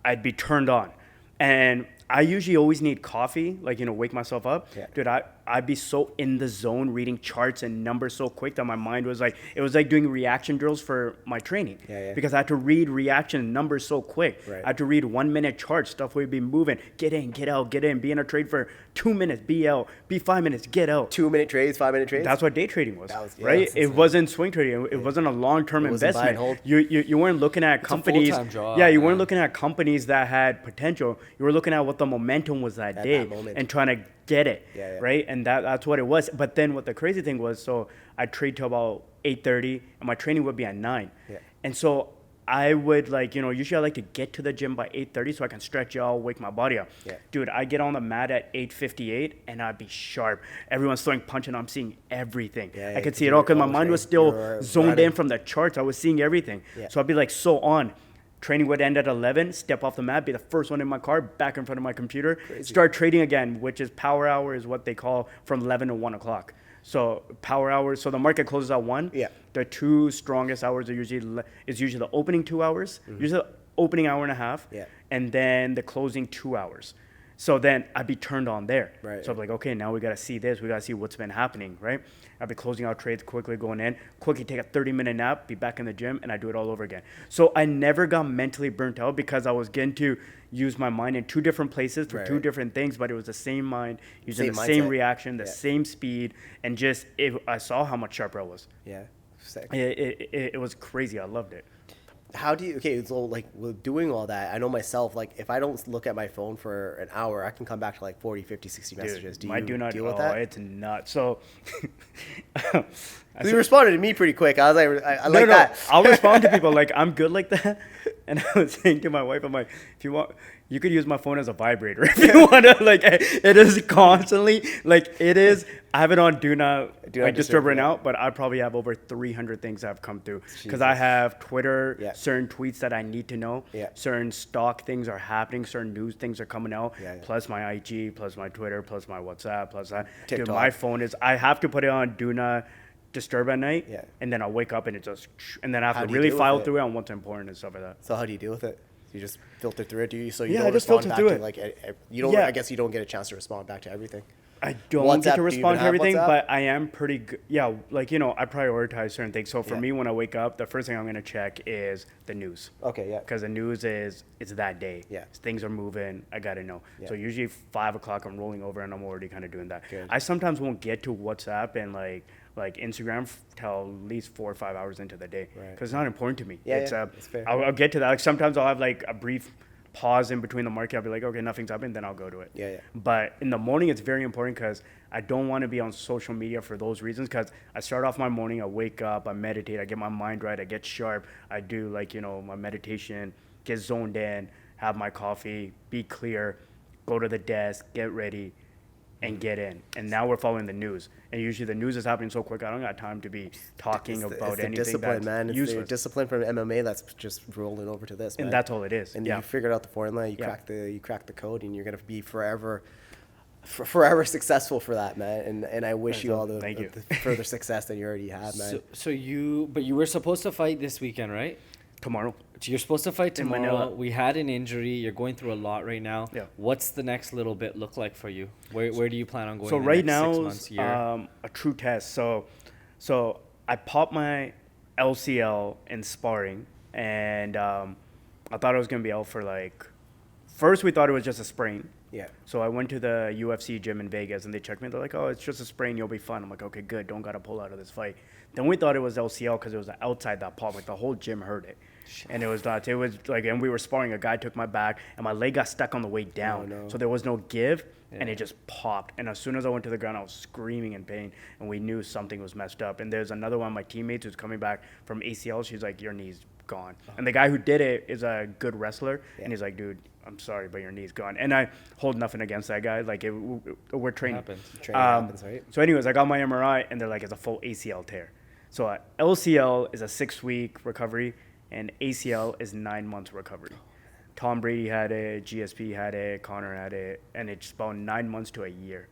I'd be turned on. And I usually always need coffee, like, wake myself up. Yeah. Dude, I'd be so in the zone reading charts and numbers so quick that my mind was like, it was like doing reaction drills for my training. Yeah. Because I had to read reaction numbers so quick. Right. I had to read 1 minute charts, stuff would be moving. Get in, get out, get in. Be in a trade for 2 minutes, be out. Be 5 minutes, get out. 2-minute trades, 5-minute trades. That's what day trading was, That was- yeah, right? that's It insane. wasn't swing trading. It wasn't a long-term It wasn't buy and investment. hold. You weren't looking at a companies. full-time job, Yeah, you man. weren't looking at companies that had potential. You were looking at what the momentum was that At day that moment. and trying to get it, Yeah. right? And that's what it was. But then what the crazy thing was, so I'd trade till about 8:30, and my training would be at 9. Yeah. And so I would usually I like to get to the gym by 8:30 so I can stretch out, wake my body up. Yeah. Dude, I get on the mat at 8:58 and I'd be sharp. Everyone's throwing punch and I'm seeing everything. Yeah, I could 'cause see it all because my you're mind was always still you're zoned running. in from the charts. I was seeing everything. Yeah. So I'd be like so on. Training would end at 11, step off the mat, be the first one in my car, back in front of my computer, start trading again, which is power hour is what they call from 11 to 1 o'clock. So power hours, so the market closes at 1. Yeah. The two strongest hours are usually the opening 2 hours, usually the opening hour and a half, Yeah. and then the closing 2 hours. So then I'd be turned on there. Right. So I'm like, okay, now we got to see this. We got to see what's been happening, right? I'd be closing out trades quickly, going in, quickly take a 30-minute nap, be back in the gym, and I do it all over again. So I never got mentally burnt out because I was getting to use my mind in 2 different places for Right, 2 right. different things, but it was the same mind, using Same the same mindset. reaction, the Yeah. same speed, and just I saw how much sharper I was. Yeah. Sick. It was crazy. I loved it. How do you, okay, so like with doing all that, I know myself, like if I don't look at my phone for an hour, I can come back to like 40, 50, 60 messages. Do I you do not deal with that? It's nuts. So You responded to me pretty quick. I was like, I like that. I'll respond to people like I'm good like that. And I was saying to my wife, I'm like, if you want, you could use my phone as a vibrator if you want to. Like it is constantly like it is. I have it on do not disturb right now, but I probably have over 300 things that have come through because I have Twitter, Yeah. certain tweets that I need to know, Yeah. certain stock things are happening, certain news things are coming out, Yeah. plus my IG, plus my Twitter, plus my WhatsApp, plus that. Dude, TikTok. my phone is. I have to put it on do not disturb at night, Yeah. and then I'll wake up and it just, and then I How have to do you really deal with file it? through it on what's important and stuff like that. So how do you deal with it? You just filter through it, do you? So you Yeah, I don't just respond filter back through to it. like you don't. Yeah. I guess you don't get a chance to respond back to everything. I don't WhatsApp, get to do you respond even to have everything, WhatsApp? but I am pretty good. Yeah, like, I prioritize certain things. So for Yeah. me, when I wake up, the first thing I'm going to check is the news. Okay, yeah. Because the news it's that day. Yeah. Things are moving. I got to know. Yeah. So usually 5 o'clock, I'm rolling over and I'm already kind of doing that. Good. I sometimes won't get to WhatsApp and like Instagram till at least 4 or 5 hours into the day. Right. Because it's not important to me. Yeah, it's, yeah, it's fair. I'll get to that. Like sometimes I'll have like a brief pause in between the market. I'll be like, okay, nothing's happening, then I'll go to it. Yeah, yeah. But in the morning, it's very important because I don't want to be on social media for those reasons. Because I start off my morning, I wake up, I meditate, I get my mind right, I get sharp, I do my meditation, get zoned in, have my coffee, be clear, go to the desk, get ready, and get in. And now we're following the news. And usually the news is happening so quick, I don't got time to be talking It's about the anything discipline, that's man. It's the useless. discipline from MMA that's just rolling over to this, man. And that's all it is. And yeah. you figured out the formula. You Yeah. crack the code, and you're gonna be forever successful for that, man. And I wish you all the, Thank you. the further success that you already have, man. So you were supposed to fight this weekend, right? Tomorrow. So you're supposed to fight In tomorrow. Manila. We had an injury. You're going through a lot right now. Yeah. What's the next little bit look like for you? Where do you plan on going? So in the right next now, 6 months, year? a true test. So I popped my LCL in sparring, and I thought I was gonna be out for first we thought it was just a sprain. Yeah. So I went to the UFC gym in Vegas, and they checked me. They're like, "Oh, it's just a sprain. You'll be fine." I'm like, "Okay, good. Don't gotta pull out of this fight." Then we thought it was LCL because it was the outside that popped. Like the whole gym heard it, and it was not. It was like, and we were sparring. A guy took my back, and my leg got stuck on the way down. no. So there was no give, and Yeah. it just popped. And as soon as I went to the ground, I was screaming in pain, and we knew something was messed up. And there's another one of my teammates who's coming back from ACL. She's like, "Your knee's gone." And the guy who did it is a good wrestler, and he's like, "Dude, I'm sorry, but your knee's gone." And I hold nothing against that guy. Like, we're training. Happens. Training happens, right? So anyways, I got my MRI, and they're like, it's a full ACL tear. So LCL is a 6-week recovery, and ACL is 9 months recovery. Tom Brady had it, GSP had it, Connor had it, and it's about 9 months to a year.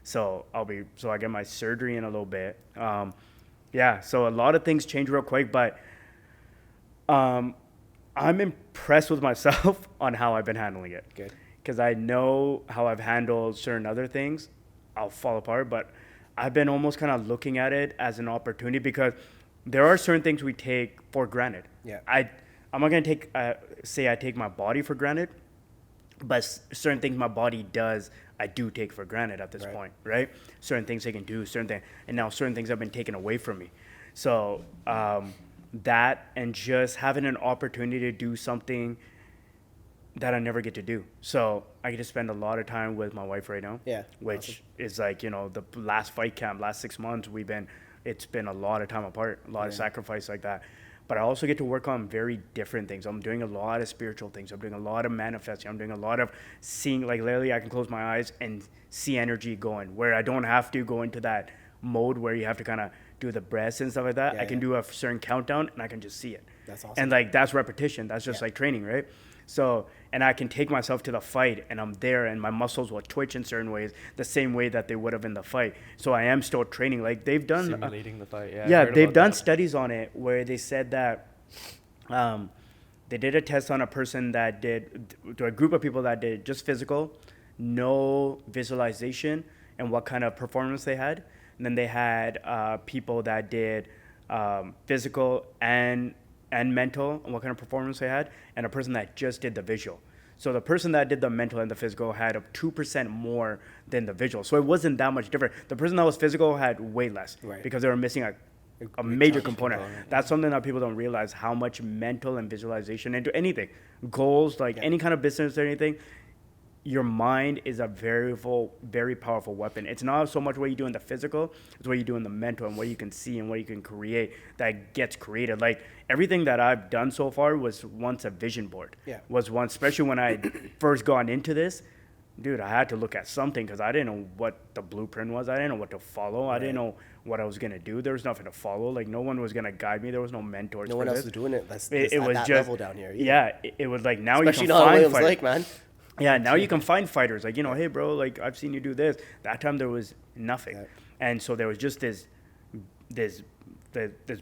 So I get my surgery in a little bit. So a lot of things change real quick, but I'm impressed with myself on how I've been handling it. Good. Because I know how I've handled certain other things. I'll fall apart, but I've been almost kind of looking at it as an opportunity, because there are certain things we take for granted. Yeah. I'm not going to say I take my body for granted, but certain things my body does, I do take for granted at this point, right? Certain things they can do, and now certain things have been taken away from me. So that, and just having an opportunity to do something that I never get to do. So I get to spend a lot of time with my wife right now. Yeah. Which is like, the last fight camp, last 6 months, it's been a lot of time apart, a lot of sacrifice like that. But I also get to work on very different things. I'm doing a lot of spiritual things. I'm doing a lot of manifesting. I'm doing a lot of seeing, like literally I can close my eyes and see energy going, where I don't have to go into that mode where you have to kind of do the breaths and stuff like that. I can do a certain countdown and I can just see it. That's awesome. And like, that's repetition. That's just like training, right? So, and I can take myself to the fight and I'm there and my muscles will twitch in certain ways, the same way that they would have in the fight. So I am still training. Like they've done simulating the fight. They've done studies on it where they said that they did a test on a person that did, to a group of people that did just physical, no visualization, and what kind of performance they had. And then they had people that did physical and mental, and what kind of performance they had, and a person that just did the visual. So the person that did the mental and the physical had 2% more than the visual. So it wasn't that much different. The person that was physical had way less, because they were missing a major component. That's something that people don't realize, how much mental and visualization into anything, goals, like any kind of business or anything. Your mind is a very powerful weapon. It's not so much what you do in the physical, it's what you do in the mental and what you can see and what you can create that gets created. Like everything that I've done so far was once a vision board. Was once, especially when I first got into this, dude, I had to look at something because I didn't know what the blueprint was. I didn't know what to follow. I didn't know what I was going to do. There was nothing to follow. Like no one was going to guide me. There was no mentors. No one else was doing it. It was that just level down here. It was like now especially you can find Williams fighters. Lake, man. Yeah, now you can find fighters like, hey, bro, like I've seen you do this. That time there was nothing. And so there was just this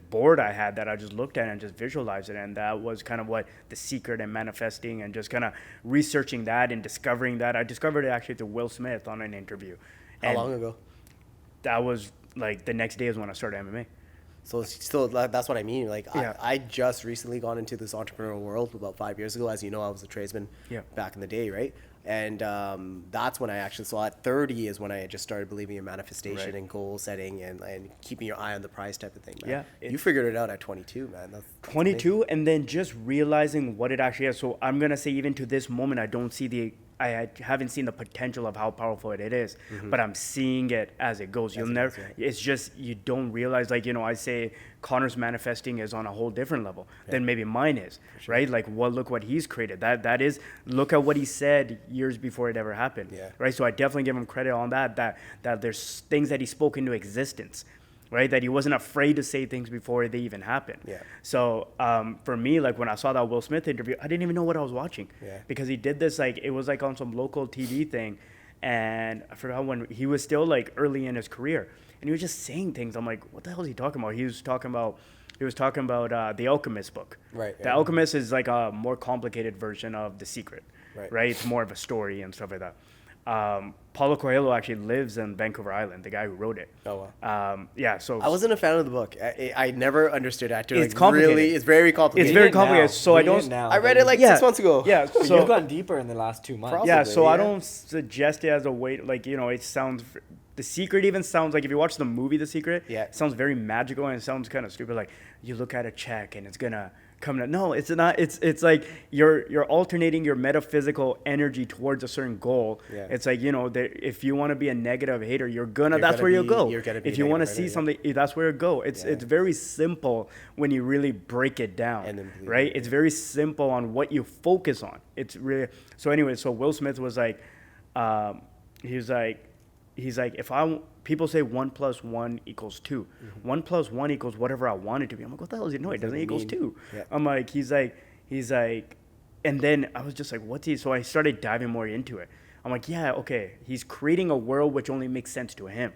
board I had that I just looked at and just visualized it. And that was kind of what the secret and manifesting and just kind of researching that and discovering that. I discovered it actually through Will Smith on an interview. How long ago? That was like the next day is when I started MMA. So still, that's what I mean. Like I just recently got into this entrepreneurial world about 5 years ago. As you know, I was a tradesman back in the day, right? And that's when I actually, so at 30 is when I just started believing in manifestation and goal setting and keeping your eye on the prize type of thing, man. You figured it out at 22, man. That's 22, amazing. and then just realizing what it actually is. So I'm going to say even to this moment, I haven't seen the potential of how powerful it is, but I'm seeing it as it goes. It's just, you don't realize, like, I say Connor's manifesting is on a whole different level than maybe mine is, right? Like, look what he's created. That is, look at what he said years before it ever happened, right? So I definitely give him credit on that there's things that he spoke into existence, right? That he wasn't afraid to say things before they even happened. So for me, like when I saw that Will Smith interview, I didn't even know what I was watching because he did this, like, it was like on some local TV thing. And I forgot when he was still like early in his career and he was just saying things. I'm like, what the hell is he talking about? He was talking about The Alchemist book. The Alchemist is like a more complicated version of The Secret, right? It's more of a story and stuff like that. Paulo Coelho actually lives in Vancouver Island, the guy who wrote it. Oh, wow. So I wasn't a fan of the book. I never understood it. It's complicated. It's very complicated. It's very complicated. So I don't. I read it like 6 months ago. Yeah. So you've gone deeper in the last 2 months. Probably, I don't suggest it as a way, like, it sounds, The Secret even sounds like, if you watch the movie The Secret, it sounds very magical and it sounds kind of stupid. Like, you look at a check and it's gonna come to, no, it's not. It's like you're alternating your metaphysical energy towards a certain goal. It's like, if you want to be a negative hater, that's where you'll go. If you want to see something, that's where you go. It's very simple when you really break it down, right? It's very simple on what you focus on. It's really, so anyway, so Will Smith was like, he was like, he's like, people say 1 + 1 = 2. 1 + 1 = whatever I want it to be. I'm like, what the hell is it? No, it doesn't equals 2. Yeah. I'm like, he's like, and then I was just like, what's he? So I started diving more into it. I'm like, yeah, okay. He's creating a world which only makes sense to him,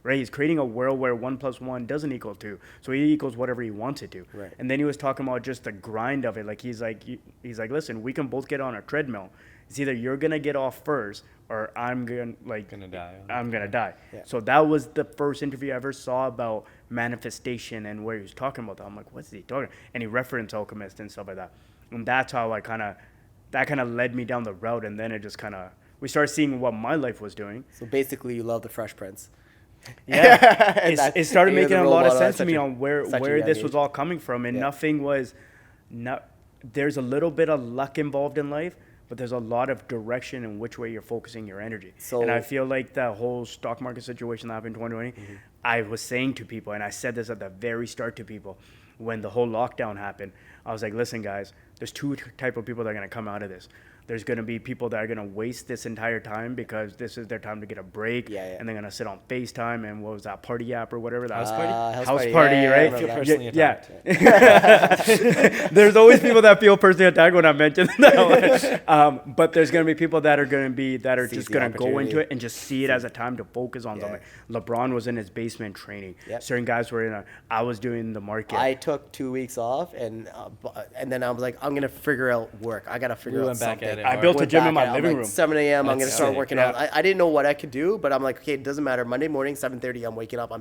right? He's creating a world where 1 + 1 doesn't equal 2. So he equals whatever he wants it to. Right. And then he was talking about just the grind of it. Like, he's like, listen, we can both get on a treadmill. It's either you're going to get off first or I'm going to die. I'm going to die. Yeah. So that was the first interview I ever saw about manifestation and where he was talking about that. I'm like, what's he talking? And he referenced Alchemist and stuff like that. And that's how that kind of led me down the route. And then it just kind of, we started seeing what my life was doing. So basically, you love the Fresh Prince. Yeah, it started you're the making a role lot of model at sense to such me a- on where such a young this age. was all coming from, and Yeah. nothing was, there's a little bit of luck involved in life, but there's a lot of direction in which way you're focusing your energy. So- and I feel like that whole stock market situation that happened in 2020, I was saying to people, and I said this at the very start to people, when the whole lockdown happened, I was like, listen, guys, there's two type of people that are going to come out of this. There's going to be people that are going to waste this entire time because this is their time to get a break. Yeah, yeah. And they're going to sit on FaceTime and what was that, Party app or whatever? That House party? House Yeah, party, yeah, I right? remember feel that. personally Yeah. attacked. There's always people that feel personally attacked when I mention that. But there's going to be people that are going to be, Seize just the going to go opportunity. into it and just see it as a time to focus on Yeah. something. LeBron was in his basement training. Yep. Certain guys were I was doing the market. I took 2 weeks off, and then I was like, I'm gonna figure out work. I gotta figure We out went back something. at it I built a Went gym in back my at it. I'm living like, room. 7 a.m. I'm gonna That's start sick. working Yeah. out. I didn't know what I could do, but I'm like, okay, it doesn't matter. Monday morning, 7:30, I'm waking up.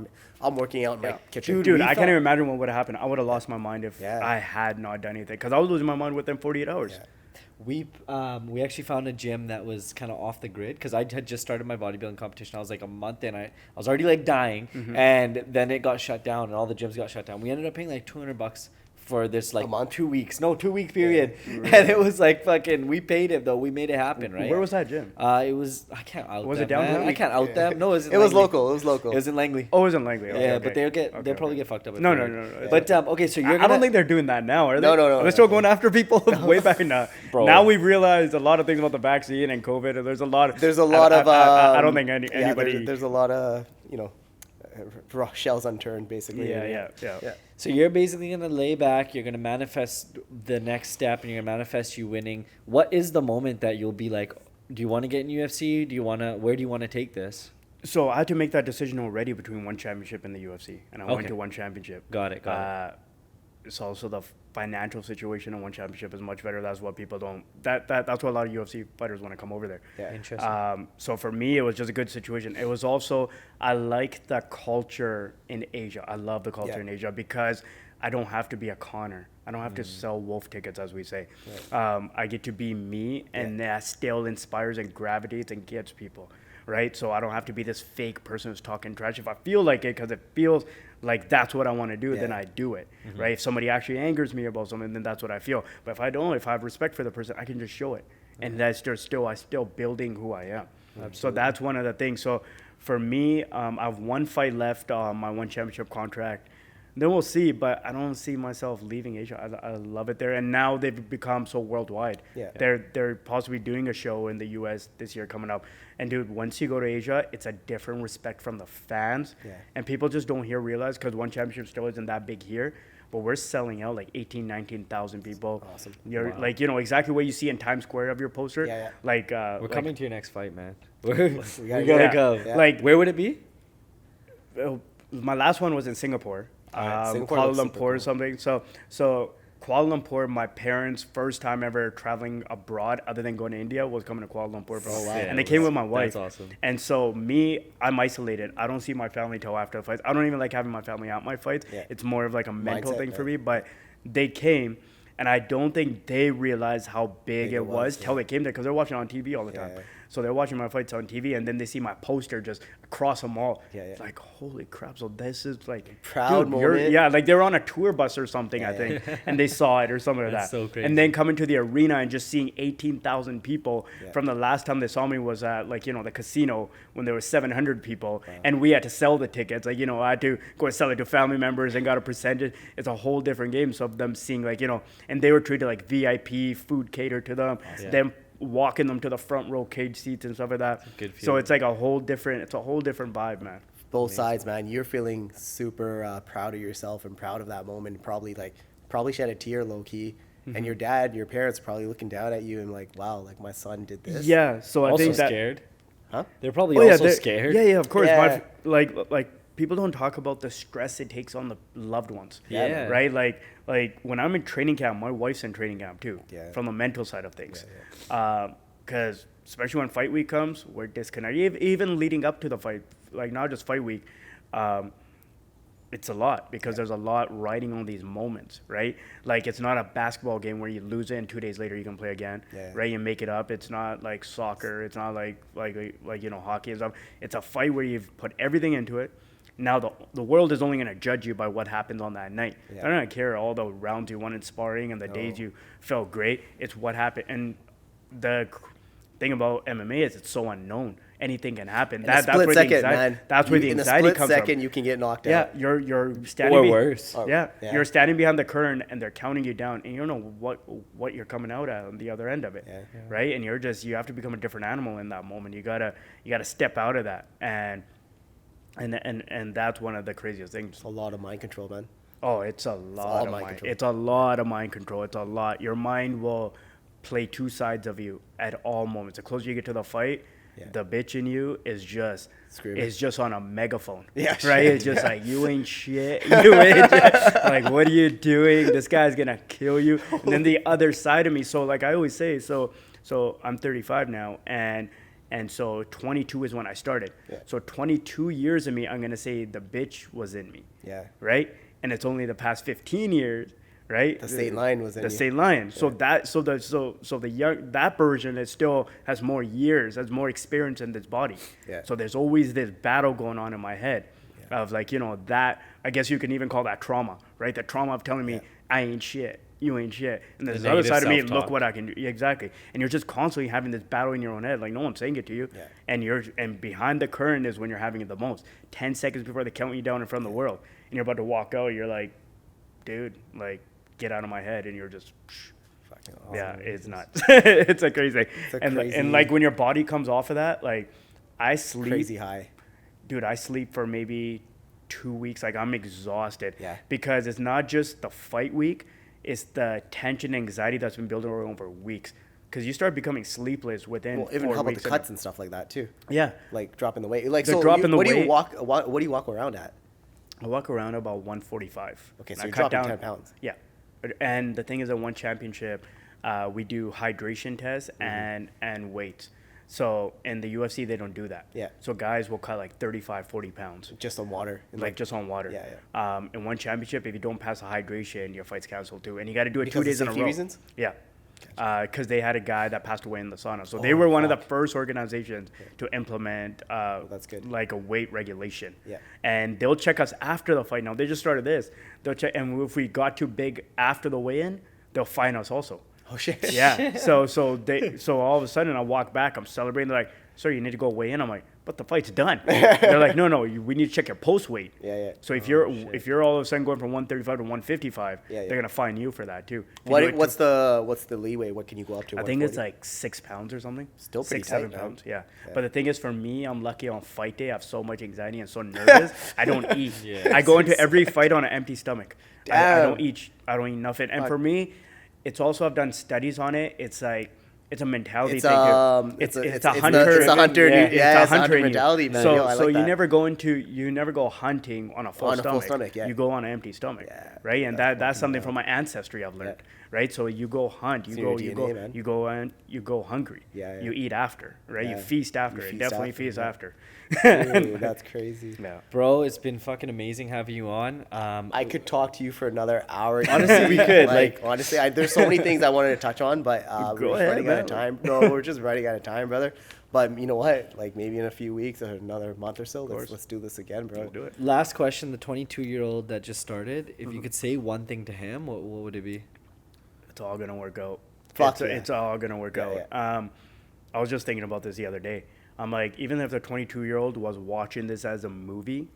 I'm working out in my kitchen. Dude, we I felt- can't even imagine what would have happened. I would have lost my mind if Yeah. I had not done anything. Because I was losing my mind within 48 hours. Yeah. We actually found a gym that was kind of off the grid because I had just started my bodybuilding competition. I was like a month in. I was already like dying, and then it got shut down, and all the gyms got shut down. We ended up paying like $200 for this like month? 2 weeks, 2 week period, and it was like fucking. We paid it though. We made it happen, right? Where was that gym? It was. I can't out. Was them, it downtown? man. I can't out them. No, it was. In It was Langley. local. It was local. It was in Langley. Oh, it was in Langley. Okay, Yeah, okay. but they'll Okay, probably okay. get fucked up. if No, they're- no, no, no. But okay, so you're. I don't think they're doing that now, are they? No, no, no, They're no. still going after people way back now. Bro. Now we've realized a lot of things about the vaccine and COVID. And there's a lot. There's a lot of. I don't think yeah, anybody. There's a lot of shells unturned, basically. Yeah. Yeah. So you're basically gonna lay back. You're gonna manifest the next step, and you're gonna manifest you winning. What is the moment that you'll be like? Do you want to get in UFC? Where do you want to take this? So I had to make that decision already between one championship and the UFC, and I went Okay. to one championship. Got it. It's also the financial situation in one championship is much better. That's what people don't. That's what a lot of UFC fighters want to come over there. Yeah. Interesting. So for me, it was just a good situation. It was also I like the culture in Asia. I love the culture Yeah. in Asia because I don't have to be a conner. I don't have to sell wolf tickets, as we say. Right. I get to be me, and that still inspires and gravitates and gets people. Right, so I don't have to be this fake person who's talking trash. If I feel like it, because it feels like that's what I want to do, then Yeah. I do it. Right, if somebody actually angers me about something, then that's what I feel. But if I don't, if I have respect for the person, I can just show it, and that's just still building who I am. So that's one of the things. So for me, I have one fight left on my one championship contract. Then we'll see, but I don't see myself leaving Asia. I love it there, and now they've become so worldwide. Yeah. They're possibly doing a show in the U.S. this year coming up. And dude, once you go to Asia, it's a different respect from the fans, Yeah. and people just don't realize because one championship still isn't that big here. But we're selling out like 19,000 people. Awesome. You're Wow. like, exactly what you see in Times Square of your poster. Yeah, yeah. Like, We're like, coming to your next fight, man. we gotta yeah, go. yeah. Like, Where would it be? my last one was in Singapore, Alright, Singapore Kuala looks super Lumpur or cool. something. So Kuala Lumpur, my parents' first time ever traveling abroad, other than going to India, was coming to Kuala Lumpur. Oh, wow. And they came with my wife. That's awesome. And so I'm isolated. I don't see my family till after the fights. I don't even like having my family at my fights. Yeah. It's more of like a mental Mindset, thing for right. me. But they came, and I don't think they realized how big it was till they came there because they're watching on TV all the time. Yeah. So they're watching my fights on TV, and then they see my poster just across them all. Yeah, yeah. It's like, holy crap! So this is like Proud dude, you're- moment. Yeah, like they were on a tour bus or something, I Yeah, think, and they saw it or something like that. That's so crazy. And then coming to the arena and just seeing 18,000 people Yeah. from the last time they saw me was at the casino when there were 700 people, and we had to sell the tickets. Like I had to go and sell it to family members and got a percentage. It's a whole different game. So of them seeing and they were treated like VIP, food catered to them. Yeah. Them walking them to the front row cage seats and stuff like that. Good So feeling. it's like a whole different vibe, man. Both sides, man. You're feeling super proud of yourself and proud of that moment. Probably shed a tear low key. And your dad, your parents, probably looking down at you and like, wow, like my son did this. Yeah. So I Also think that. scared. Huh? They're probably Oh, yeah, also scared. Yeah, of course. Yeah. Like people don't talk about the stress it takes on the loved ones. Yeah. Right. Like when I'm in training camp, my wife's in training camp too. Yeah. From the mental side of things, because especially when fight week comes, we're disconnected. Even leading up to the fight, like not just fight week, it's a lot because there's a lot riding on these moments, right? Like it's not a basketball game where you lose it and 2 days later you can play again, right? You make it up. It's not like soccer. It's not like hockey and stuff. It's a fight where you've put everything into it. Now the world is only going to judge you by what happens on that night. Yeah. They're not going to care all the rounds you won in sparring and the days you felt great. It's what happened. And the thing about MMA is it's so unknown. Anything can happen. That's where the anxiety, man. That's where the anxiety comes In a split second, from. you can get knocked Yeah, out. you're standing. Or worse. Yeah, Yeah. you're standing behind the curtain and they're counting you down, and you don't know what you're coming out at on the other end of it, right? And you have to become a different animal in that moment. You gotta step out of that, and that's one of the craziest things. It's a lot of mind control, man. Oh, it's a lot of mind mind. control. It's a lot of mind control. It's a lot. Your mind will play two sides of you at all moments. The closer you get to the fight, the bitch in you is just Screaming. is just on a megaphone. Yeah, right. shit, It's just like you ain't shit. You ain't shit. Like what are you doing? This guy's gonna kill you. And then the other side of me. So like I always say, so I'm 35 now, and so 22 is when I started. Yeah. So 22 years of me, I'm gonna say the bitch was in me. Yeah. Right. And it's only the past 15 years. Right, The Saintlion was in the you. Saintlion. So the young that version is still has more years, has more experience in this body. Yeah. So there's always this battle going on in my head, of like that. I guess you can even call that trauma, right? The trauma of telling me I ain't shit, you ain't shit, and there's the other negative side of me. self-talk. Look what I can do. Yeah, exactly. And you're just constantly having this battle in your own head. Like no one's saying it to you. Yeah. And behind the curtain is when you're having it the most. 10 seconds before they count you down in front of the world, and you're about to walk out. You're like, dude, like. Get out of my head, and you're just Fucking awesome. yeah, it's nuts. It's a crazy thing. a And crazy- like when your body comes off of that, like I sleep, Crazy high. dude. I sleep for maybe 2 weeks. Like I'm exhausted. Yeah. Because it's not just the fight week; it's the tension, and anxiety that's been building over weeks. Because you start becoming sleepless within. Well, even 4 how about weeks the of it. cuts and stuff like that too? Yeah, Like dropping the weight. Like The so, dropping the what do you weight- what do you walk around at? I walk around about 145. Okay, so And I you're cut dropping 10 pounds. Yeah, and the thing is, at one championship, we do hydration tests Mm-hmm. and weights. So in the UFC, they don't do that. Yeah. So guys will cut like 35, 40 pounds, Just on water. And like just on water. Yeah, In one championship, if you don't pass the hydration, your fight's canceled too, and you got to do it Because 2 of days in a safety row. reasons? Yeah. Because they had a guy that passed away in the sauna, so they were one of the first organizations to implement that's good. like a weight regulation. Yeah. And they'll check us after the fight. Now they just started this. They'll check, and if we got too big after the weigh-in, they'll fine us also. Oh shit. Yeah. So all of a sudden I walk back, I'm celebrating. They're like, "Sir, you need to go weigh in." I'm like, "But the fight's done." They're like, "No, we need to check your post weight." Yeah. So if you're all of a sudden going from 135 to 155, Yeah. they're gonna fine you for that too. If you do it What's the leeway? What can you go up to? I think it's 140? like 6 pounds or something. Still pretty 6-7 tight, man. pounds. Yeah. But the thing is, for me, I'm lucky on fight day. I have so much anxiety and so nervous. I don't eat. Yeah. I go into every fight on an empty stomach. I Damn. don't eat. I don't eat nothing. And Fuck. for me, it's also I've done studies on it. It's like it's a mentality It's thing. it's Too. a- It's it's a the- hunter. it's a hunter- Yeah, yeah, it's a hunter in you. mentality, man. So Yo, I like so you that. never go hunting on a full On a full stomach. stomach, yeah. You go on an empty stomach. Yeah, Right. And that's that's something fucking from my ancestry I've learned. Yeah. Right. So you go hunt. You It's in go. your You DNA, go. man. You go hungry. Yeah. You eat after. Right. You Yeah. feast after. You It feast definitely after, feast yeah. after. Dude, that's crazy. Yeah. Bro, it's been fucking amazing having you on. I could talk to you for another hour. Honestly, we could, like- honestly, there's so many things I wanted to touch on, but Go we're ahead, running out of man. time. No, we're just running out of time, brother. But you know what? Like maybe in a few weeks or another month or so, course. let's do this again, bro. We'll do it. Last question, the 22-year-old that just started, if you could say one thing to him, what would it be? It's all gonna work out. Fuck It's yeah. all gonna work Yeah, out. I was just thinking about this the other day. I'm like, even if the 22-year-old was watching this as a movie,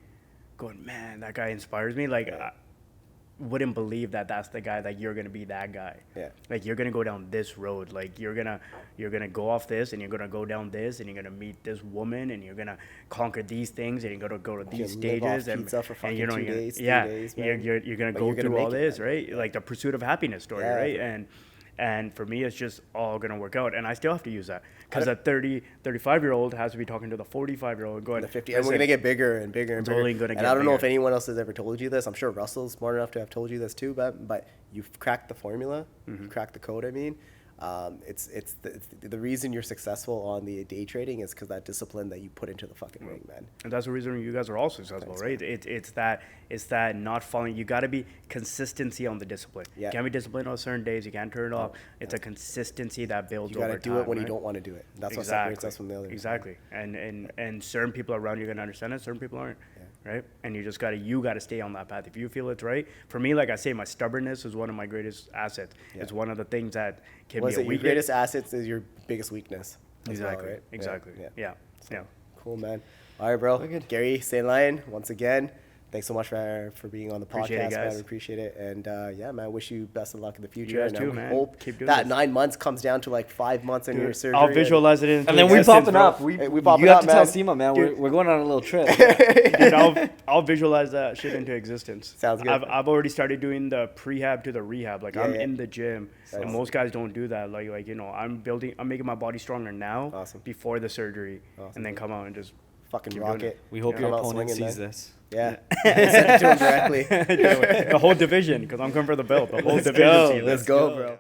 going, man, that guy inspires me. Like, wouldn't believe that that's the guy, that you're gonna be that guy. Yeah. Like you're gonna go down this road. Like you're gonna go off this, and you're gonna go down this, and you're gonna meet this woman, and you're gonna conquer these things, and you're gonna go to these live off stages, and pizza for fucking you know, 2 you're- days, 3 yeah, days, you're man. you're gonna But go you're gonna through all make it, this, man. right? Like the pursuit of happiness story, Yeah. right? And for me, it's just all going to work out. And I still have to use that because a 35-year-old has to be talking to the 45-year-old going, The 50, and we're gonna get bigger and bigger and It's bigger. only gonna And get I don't know if bigger. anyone else has ever told you this. I'm sure Russell's smart enough to have told you this too. But you've cracked the formula, you've cracked the code. I mean, it's the reason you're successful on the day trading is because that discipline that you put into the fucking ring, man. And that's the reason you guys are all successful, right? It's that not falling. You got to be consistency on the discipline. Yeah. You can't be disciplined on certain days. You can't turn it off. It's a consistency that builds You over gotta time. do it when you right? don't want to do it. That's what separates us from the others. Exactly. And certain people around you are gonna understand it. Certain people aren't. Right. And you gotta stay on that path. If you feel it's right. For me, like I say, my stubbornness is one of my greatest assets. Yeah. It's one of the things that can Was be a it your weakness. greatest assets is your biggest weakness? as well, Exactly. right? Exactly. Yeah. Yeah. Cool, man. All right, bro. Good. Gary Saintlion, once again, thanks so much for being on the Appreciate it, podcast, man. guys. We appreciate it. And yeah, man, wish you best of luck in the future. guys and too, we man. hope Keep doing that this. 9 months comes down to like 5 months in your surgery. I'll visualize it in. And then we existence, popping bro. up. We You popping have up, to tell man. SEMA, man. Dude. We're going on a little trip. Dude, I'll visualize that shit into existence. Sounds good. I've already started doing the prehab to the rehab. Like I'm yeah. in the gym, and Nice. most guys don't do that. Like you know, I'm making my body stronger now Awesome. before the surgery, Awesome. and then come out and just Fucking Keep rock doing it. We hope Come your out opponent swinging, sees man. this. Yeah. Send it to him directly. the whole division, because I'm coming for the belt. The whole Let's division. go. sees it. Let's go, bro.